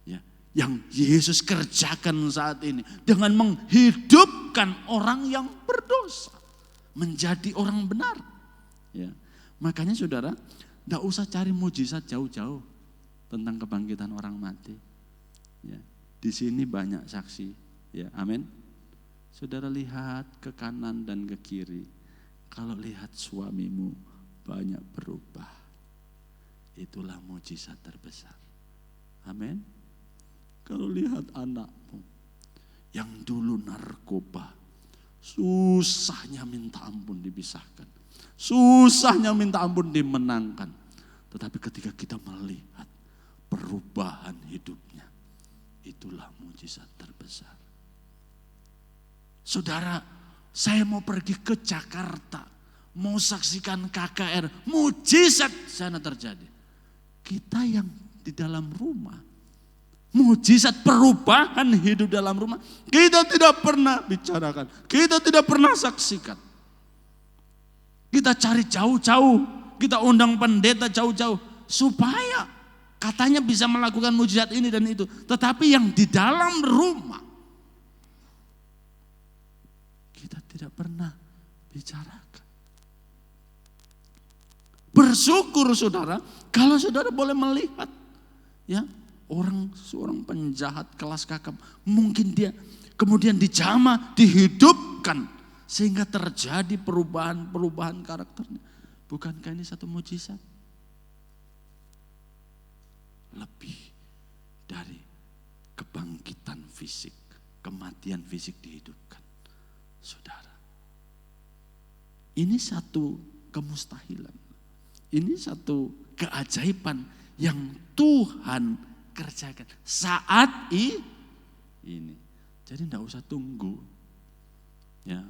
ya, yang Yesus kerjakan saat ini dengan menghidupkan orang yang berdosa menjadi orang benar. Ya. Makanya saudara, tidak usah cari mujizat jauh-jauh tentang kebangkitan orang mati. Ya. Di sini banyak saksi, ya, amin. Saudara lihat ke kanan dan ke kiri. Kalau lihat suamimu banyak berubah, itulah mujizat terbesar. Amin. Kalau lihat anakmu yang dulu narkoba, susahnya minta ampun dipisahkan, susahnya minta ampun dimenangkan. Tetapi ketika kita melihat perubahan hidupnya, itulah mujizat terbesar. Saudara, saya mau pergi ke Jakarta, mau saksikan KKR, mujizat sana terjadi. Kita yang di dalam rumah, mujizat perubahan hidup dalam rumah, kita tidak pernah bicarakan, kita tidak pernah saksikan. Kita cari jauh-jauh, kita undang pendeta jauh-jauh, supaya katanya bisa melakukan mujizat ini dan itu. Tetapi yang di dalam rumah, kita tidak pernah bicarakan. Bersyukur saudara, kalau saudara boleh melihat, ya, seorang penjahat kelas kakap, mungkin dia kemudian dijamah, dihidupkan, sehingga terjadi perubahan karakternya. Bukankah ini satu mujizat? Lebih dari kebangkitan fisik, kematian fisik dihidupkan. Saudara, ini satu kemustahilan, ini satu keajaiban yang Tuhan kerjakan saat ini. Jadi tidak usah tunggu, ya,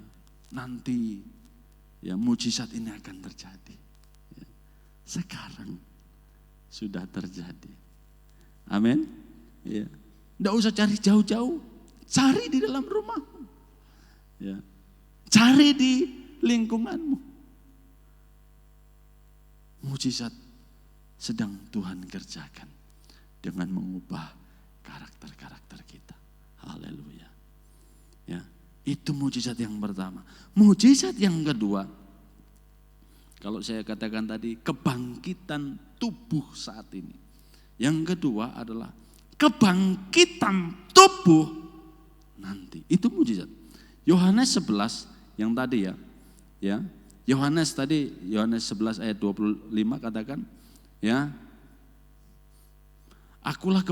nanti ya mujizat ini akan terjadi. Ya, sekarang sudah terjadi. Amin. Ya, tidak usah cari jauh-jauh, cari di dalam rumahmu. Ya, cari di lingkunganmu. Mujizat sedang Tuhan kerjakan dengan mengubah karakter-karakter kita. Haleluya. Ya, itu mujizat yang pertama. Mujizat yang kedua, kalau saya katakan tadi kebangkitan tubuh saat ini. Yang kedua adalah kebangkitan tubuh nanti. Itu mujizat. Yohanes 11 yang tadi ya. Yohanes 11 ayat 25 katakan, ya. Akulah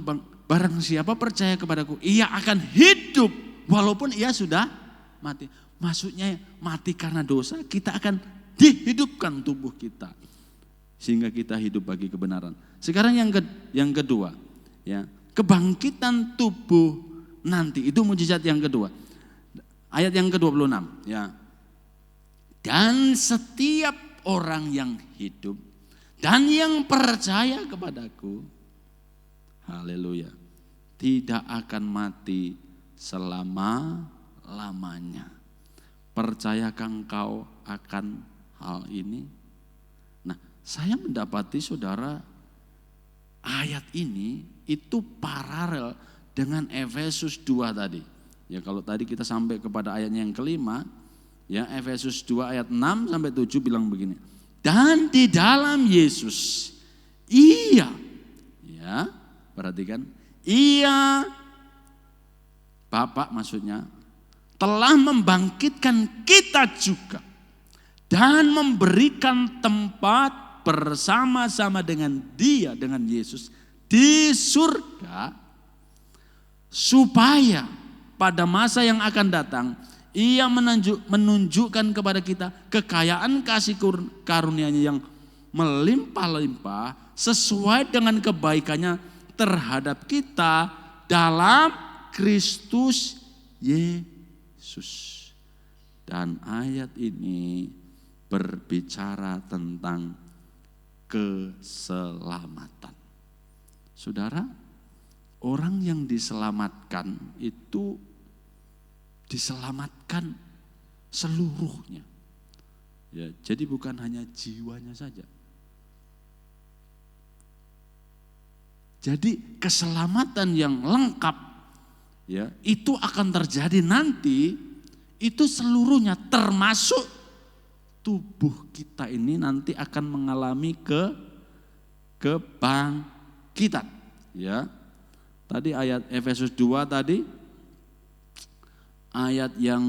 barang siapa percaya kepadaku, ia akan hidup walaupun ia sudah mati. Maksudnya mati karena dosa, kita akan dihidupkan tubuh kita sehingga kita hidup bagi kebenaran. Sekarang yang kedua, ya, kebangkitan tubuh nanti, itu mujizat yang kedua. Ayat yang ke-26, ya. Dan setiap orang yang hidup dan yang percaya kepadaku, haleluya, tidak akan mati selama-lamanya. Percayakah engkau akan hal ini? Nah, saya mendapati saudara, ayat ini itu paralel dengan Efesus 2 tadi. Ya, kalau tadi kita sampai kepada ayatnya yang kelima, ya, Efesus 2 ayat 6 sampai 7 bilang begini. Dan di dalam Yesus, ia, ya, perhatikan, ia, Bapa maksudnya, telah membangkitkan kita juga dan memberikan tempat bersama-sama dengan Dia, dengan Yesus di surga, supaya pada masa yang akan datang Ia menunjukkan kepada kita kekayaan kasih karunia-Nya yang melimpah-limpah sesuai dengan kebaikannya terhadap kita dalam Kristus Yesus. Dan ayat ini berbicara tentang keselamatan. Saudara, orang yang diselamatkan itu diselamatkan seluruhnya. Ya, jadi bukan hanya jiwanya saja. Jadi keselamatan yang lengkap, ya, itu akan terjadi nanti, itu seluruhnya termasuk tubuh kita ini nanti akan mengalami kebangkitan, ya. Tadi ayat Efesus 2 tadi, ayat yang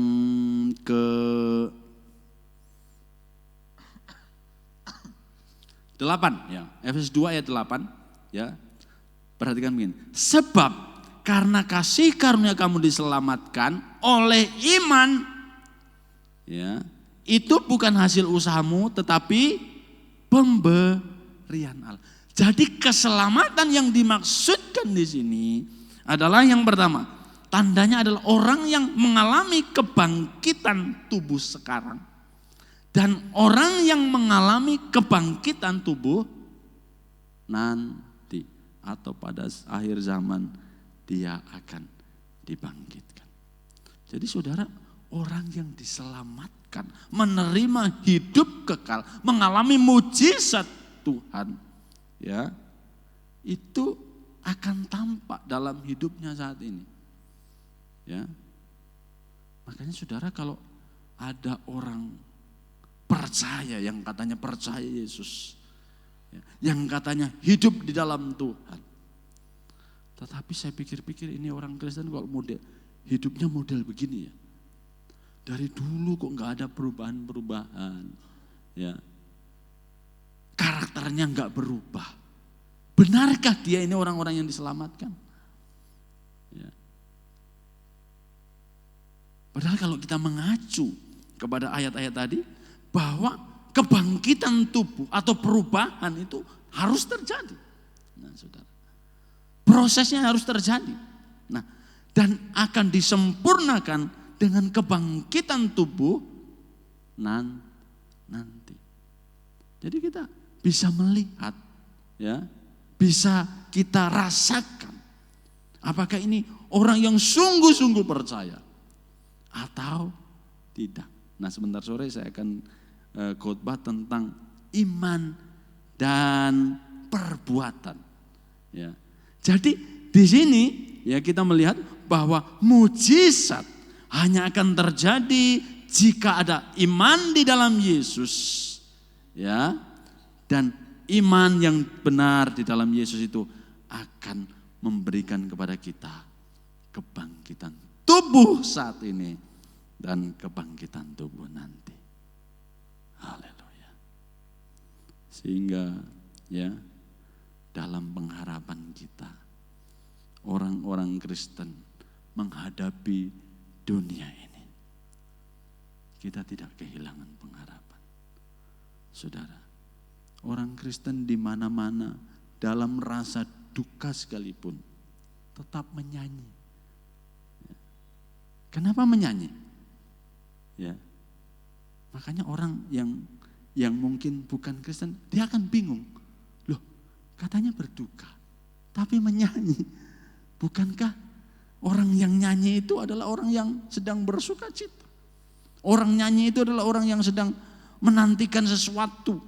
ke 8 ya, Efesus 2 ayat 8 ya. Perhatikan begini. Sebab karena kasih karunia kamu diselamatkan oleh iman ya. Itu bukan hasil usahamu tetapi pemberian Allah. Jadi keselamatan yang dimaksudkan di sini adalah yang pertama, tandanya adalah orang yang mengalami kebangkitan tubuh sekarang. Dan orang yang mengalami kebangkitan tubuh nanti atau pada akhir zaman dia akan dibangkitkan. Jadi saudara, orang yang diselamatkan, menerima hidup kekal, mengalami mujizat Tuhan, ya, itu akan tampak dalam hidupnya saat ini. Ya. Makanya saudara, kalau ada orang percaya, yang katanya percaya Yesus, ya, yang katanya hidup di dalam Tuhan, tetapi saya pikir-pikir ini orang Kristen kok hidupnya model begini ya. Dari dulu kok nggak ada perubahan-perubahan, ya, karakternya nggak berubah. Benarkah dia ini orang-orang yang diselamatkan? Ya. Padahal kalau kita mengacu kepada ayat-ayat tadi, bahwa kebangkitan tubuh atau perubahan itu harus terjadi. Nah, saudara, prosesnya harus terjadi. Nah, dan akan disempurnakan dengan kebangkitan tubuh nanti. Jadi kita bisa melihat, ya, bisa kita rasakan apakah ini orang yang sungguh-sungguh percaya atau tidak. Nah, sebentar sore saya akan khotbah tentang iman dan perbuatan. Ya. Jadi di sini ya kita melihat bahwa mujizat hanya akan terjadi jika ada iman di dalam Yesus, ya, dan iman yang benar di dalam Yesus itu akan memberikan kepada kita kebangkitan tubuh saat ini dan kebangkitan tubuh nanti. Haleluya. Sehingga ya dalam pengharapan kita, orang-orang Kristen menghadapi dunia ini, kita tidak kehilangan pengharapan. Saudara, orang Kristen di mana-mana dalam rasa duka sekalipun tetap menyanyi. Kenapa menyanyi? Ya. Makanya orang yang mungkin bukan Kristen, dia akan bingung. Loh, katanya berduka, tapi menyanyi. Bukankah orang yang nyanyi itu adalah orang yang sedang bersuka cita? Orang nyanyi itu adalah orang yang sedang menantikan sesuatu.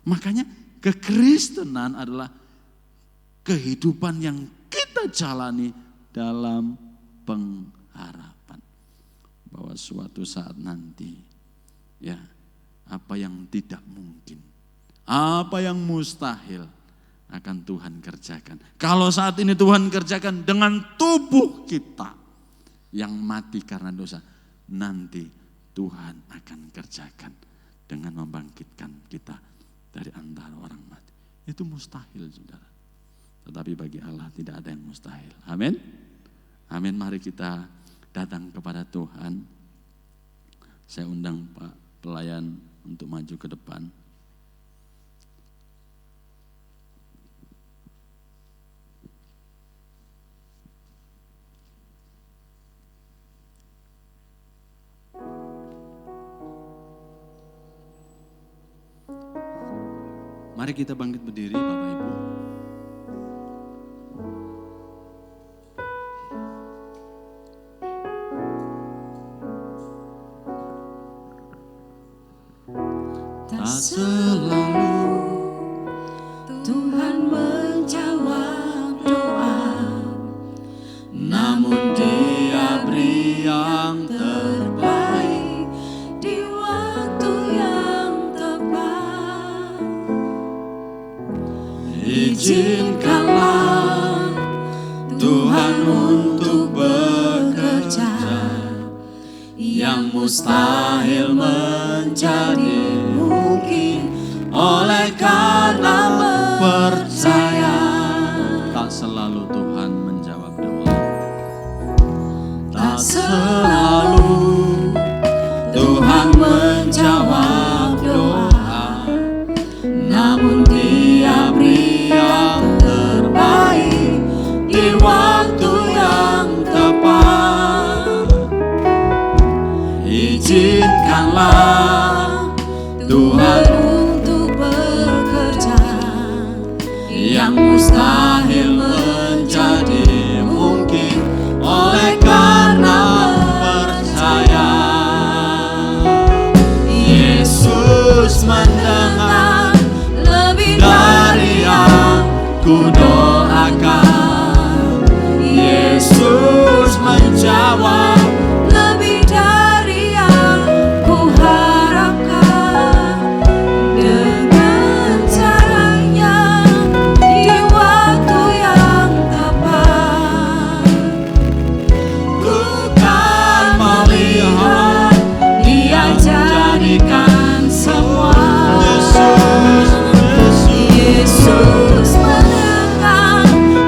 Makanya kekristenan adalah kehidupan yang kita jalani dalam pengharapan. Bahwa suatu saat nanti, ya, apa yang tidak mungkin, apa yang mustahil akan Tuhan kerjakan. Kalau saat ini Tuhan kerjakan dengan tubuh kita yang mati karena dosa, nanti Tuhan akan kerjakan dengan membangkitkan kita dari antara orang mati. Itu mustahil, saudara. Tetapi bagi Allah tidak ada yang mustahil. Amin. Amin. Mari kita datang kepada Tuhan. Saya undang Pak pelayan untuk maju ke depan. Mari kita bangkit berdiri, Bapak Ibu. Tak selalu Tuhan menjawab doa, namun Dia beri yang terbaik di waktu yang tepat. Izinkanlah untuk bekerja, yang mustahil menjadi mungkin oleh karena percaya. Tak selalu Tuhan menjawab doa, tak selalu Tuhan menjawab doa, namun Dia beri yang terbaik di waktu yang tepat. Izinkanlah Tuhan untuk bekerja, yang mustahil menjadi mungkin oleh karena percaya. Yesus mendengar lebih dari yang ku doakan. Yesus menjawab lebih dari yang ku harapkan. Dengan caranya di waktu yang tepat, ku kan melihat Dia jadikan semua. Yesus mendengar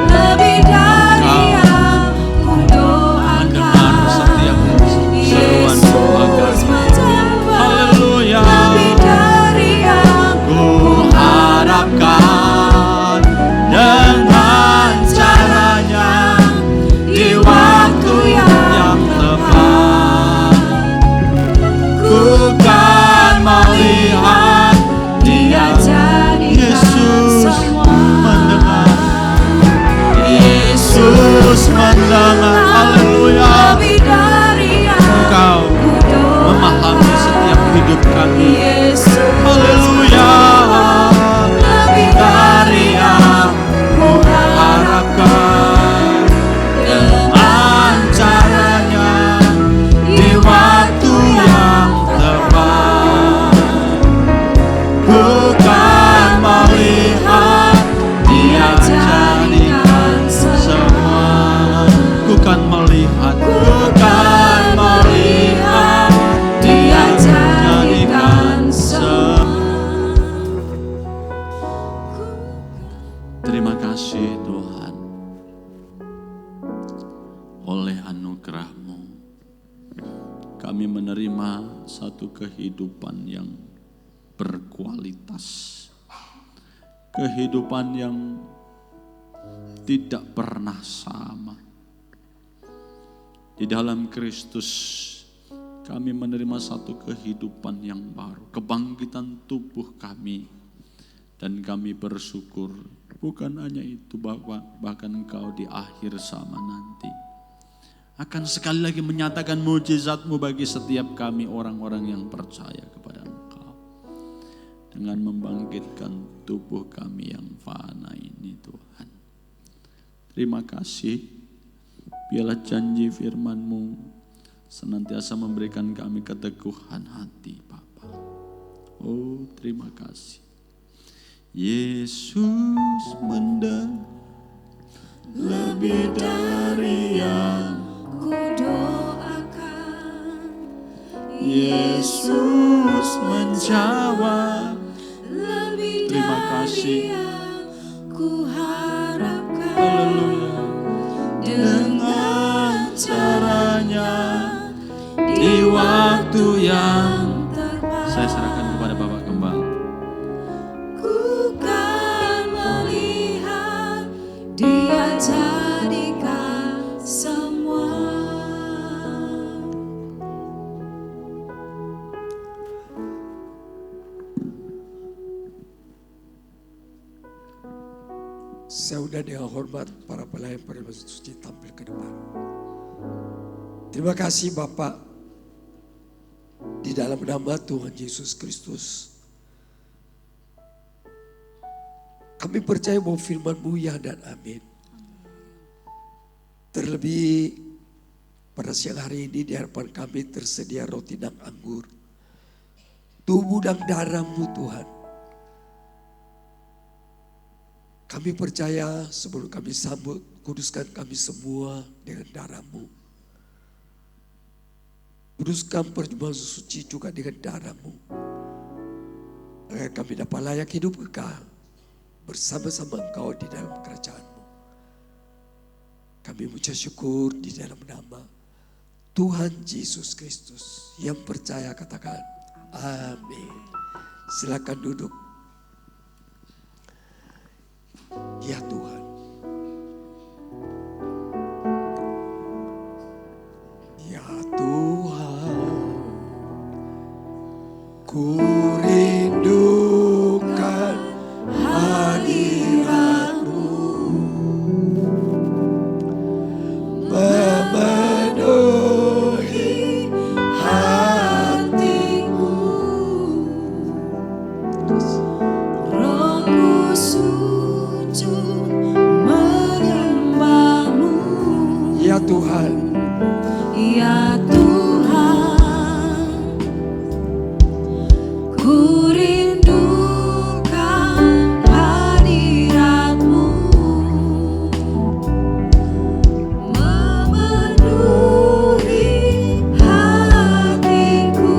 lebih dari yang ku mendengar doakan. setiap seruan doa Yesus kami. menjawab Haleluya. lebih dari yang Ku harapkan dengan caranya di waktu yang tepat, ku kan melihat Dia. Yesus mendengar, Yesus mendengar. Haleluya. lebih dari yang Engkau ku doakan. memahami setiap hidup kami. Yesus Haleluya. lebih Dari yang ku harapkan dengan caranya di waktu yang tepat, ku kan melihat Dia jadikan semua. Ku kan melihat, ku kan melihat Dia jadikan semua. Terima kasih Tuhan, oleh anugerah-Mu kami menerima satu kehidupan yang berkualitas, kehidupan yang tidak pernah sama. Di dalam Kristus kami menerima satu kehidupan yang baru, kebangkitan tubuh kami. Dan kami bersyukur, bukan hanya itu, bahkan Engkau di akhir zaman nanti akan sekali lagi menyatakan mujizat-Mu bagi setiap kami orang-orang yang percaya kepada Engkau, dengan membangkitkan tubuh kami yang fana ini Tuhan. Terima kasih, biarlah janji firman-Mu senantiasa memberikan kami keteguhan hati Bapa. Oh, terima kasih. Yesus mendengar lebih dari yang ku doakan. Yesus menjawab. Lebih Terima dari kasih. yang ku harapkan. Haleluya. Dengan caranya di waktu yang tepat, saya serahkan kepada Bapak Gembala. ku kan melihat Dia jadikan semua. Saya sudah dengan hormat para pelayan pada masjid suci tampil ke depan. Terima kasih Bapak, di dalam nama Tuhan Yesus Kristus kami percaya bahwa firman-Mu ya dan amin. Terlebih pada siang hari ini di hadapan kami tersedia roti dan anggur, tubuh dan darah-Mu Tuhan. Kami percaya sebelum kami sambut kuduskan kami semua dengan darah-Mu. Kuduskan perjumpaan suci juga dengan darah-Mu. Agar kami dapat layak hidup kekal bersama-sama Engkau di dalam kerajaan-Mu. Kami mengucap syukur di dalam nama Tuhan Yesus Kristus. Yang percaya katakan amin. Silakan duduk. Ya Tuhan. Ya Tuhan. Ku rindukan hadirat-Mu. Memenuhi hatiku. Rohku sujud menyembah-Mu. Ya Tuhan. Ya Tuhan, ku rindukan hadirat-Mu. Memenuhi hatiku.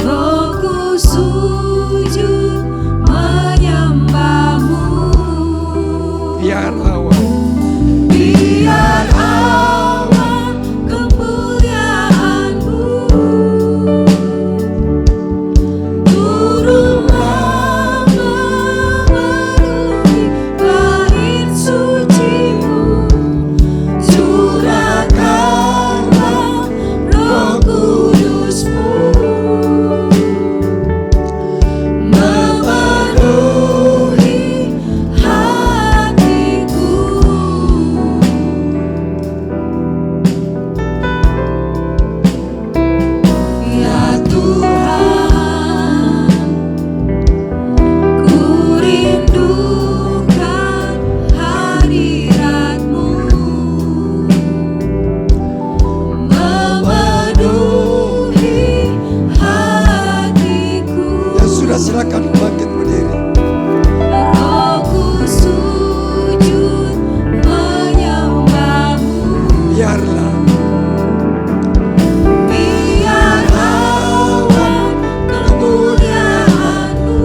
Rohku sujud menyembah-Mu. Biar awan. Biar awan kemuliaan-Mu turunlah memenuhi bait suci-Mu. Curahkanlah Roh Kudus-Mu memenuhi hatiku. Ya Tuhan, ku rindukan hadirat-Mu. Memenuhi hatiku. Ya sudah, silakan bangkit berdiri. Rohku sujud menyembah-Mu. Biarlah. Biar awan kemuliaan-Mu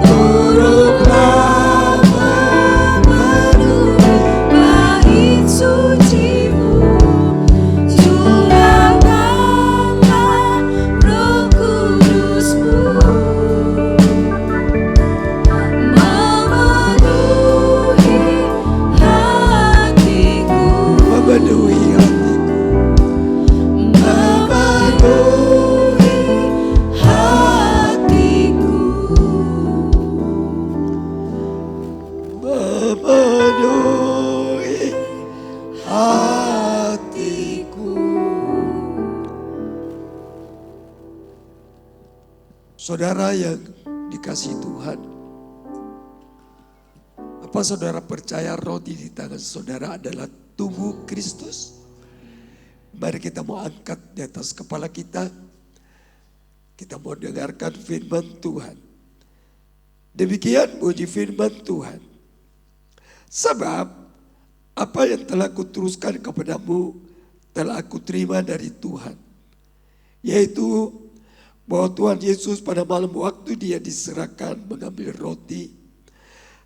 turunlah memenuhi bait suci-Mu. Curahkanlah Roh Kudus-Mu memenuhi hatiku. Memenuhi hatiku. Memenuhi hatiku. Memenuhi hatiku. Saudara yang dikasihi Tuhan, apa saudara percaya roti di tangan saudara adalah tubuh Kristus? Mari kita mau angkat di atas kepala kita. Kita mau dengarkan firman Tuhan. Demikian bunyi firman Tuhan. Sebab apa yang telah kuteruskan kepadamu telah aku terima dari Tuhan. Yaitu bahwa Tuhan Yesus pada malam waktu dia diserahkan mengambil roti.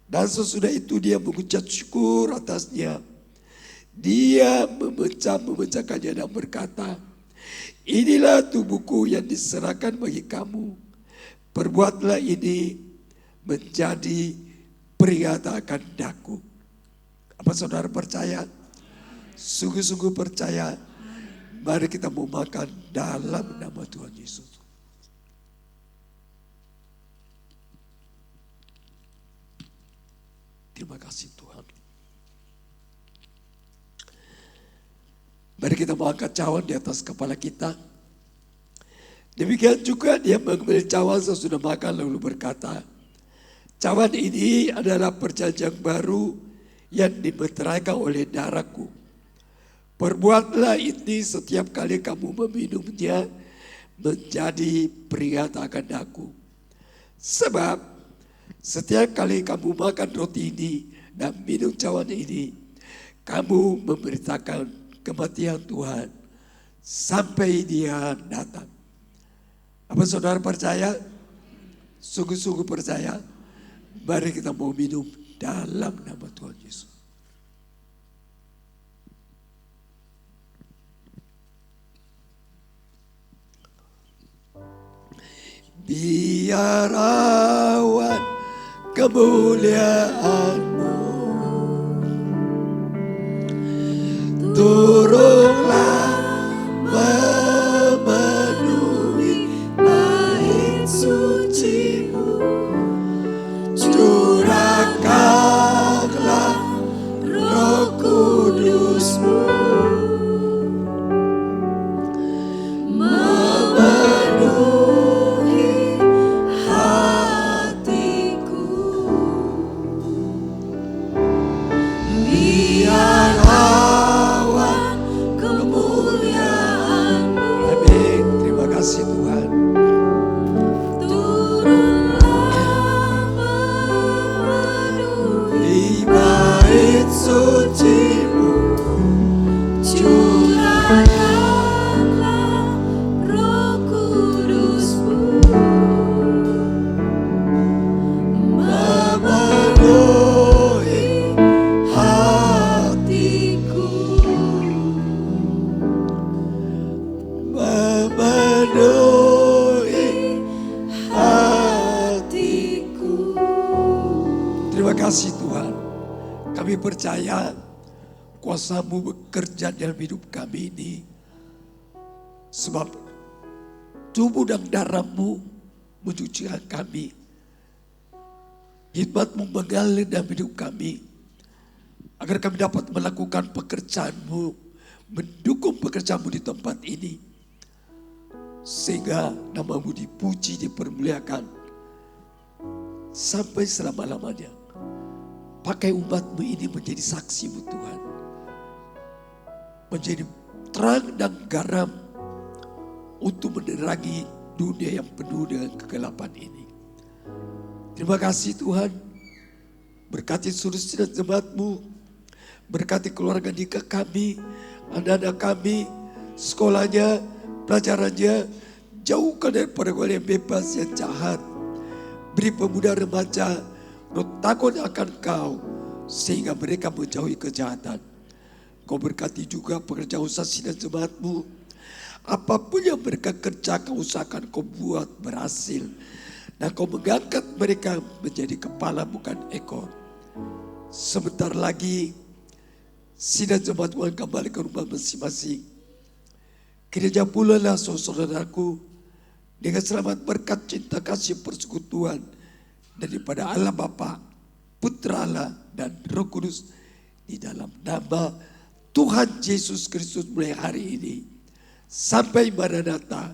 Dan sesudah itu dia mengucap syukur atasnya. Dia memecahkannya dan berkata, inilah tubuhku yang diserahkan bagi kamu. Perbuatlah ini menjadi peringatan akan daku. Apa saudara percaya? Sungguh-sungguh percaya. Mari kita mau makan dalam nama Tuhan Yesus. Terima kasih Tuhan. Mari kita mau angkat cawan di atas kepala kita. Demikian juga dia mengambil cawan sesudah makan lalu berkata, cawan ini adalah perjanjian baru yang dimeteraikan oleh darahku. Perbuatlah ini setiap kali kamu meminumnya menjadi peringatan akan aku. Sebab Setiap kali kamu makan roti ini dan minum cawan ini, kamu memberitakan kematian Tuhan sampai Dia datang. Apa saudara percaya? Sungguh-sungguh percaya? Mari kita mau minum dalam nama Tuhan Yesus. Biar awan kemuliaan-Mu turunlah memenuhi bait suci-Mu, curahkanlah Roh Kudus-Mu memenuhi hatiku. Biar awan kemuliaan-Mu. Amin. Terima kasih Tuhan. Di bait suci-Mu, curahkanlah Roh Kudus-Mu memenuhi hatiku, memenuhi hatiku. Terima kasih Tuhan. Kami percaya kuasa-Mu bekerja dalam hidup kami ini. Sebab tubuh dan darah-Mu mencucikan kami. Hikmat-Mu mengalir dalam hidup kami. Agar kami dapat melakukan pekerjaan-Mu, mendukung pekerjaan-Mu di tempat ini. Sehingga nama-Mu dipuji, dipermuliakan. Sampai selama-lamanya. Pakai umat-Mu ini menjadi saksi-Mu Tuhan. Menjadi terang dan garam untuk menerangi dunia yang penuh dengan kegelapan ini. Terima kasih Tuhan. Berkati seluruh sidang jemaat-Mu. Berkati keluarga nikah kami, anak-anak kami, sekolahnya, pelajarannya. Jauhkan daripada orang yang bebas, yang jahat. Beri pemuda remaja roh takut akan Kau, sehingga mereka menjauhi kejahatan. Kau berkati juga pekerja usaha sidang jemaat-Mu. Apapun yang mereka kerjakan, usahakan Kau buat berhasil. Dan Kau mengangkat mereka menjadi kepala bukan ekor. Sebentar lagi sidang jemaat Tuhan kembali ke rumah masing-masing. Kiranya pula lah saudaraku dengan selamat berkat cinta kasih persekutuan daripada Allah Bapa, Putra Allah dan Roh Kudus di dalam nama Tuhan Yesus Kristus mulai hari ini sampai Maranatha,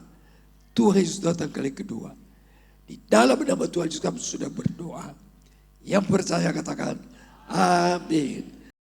Tuhan Yesus datang kali kedua. Di dalam nama Tuhan Yesus kami sudah berdoa. Yang percaya katakan amin.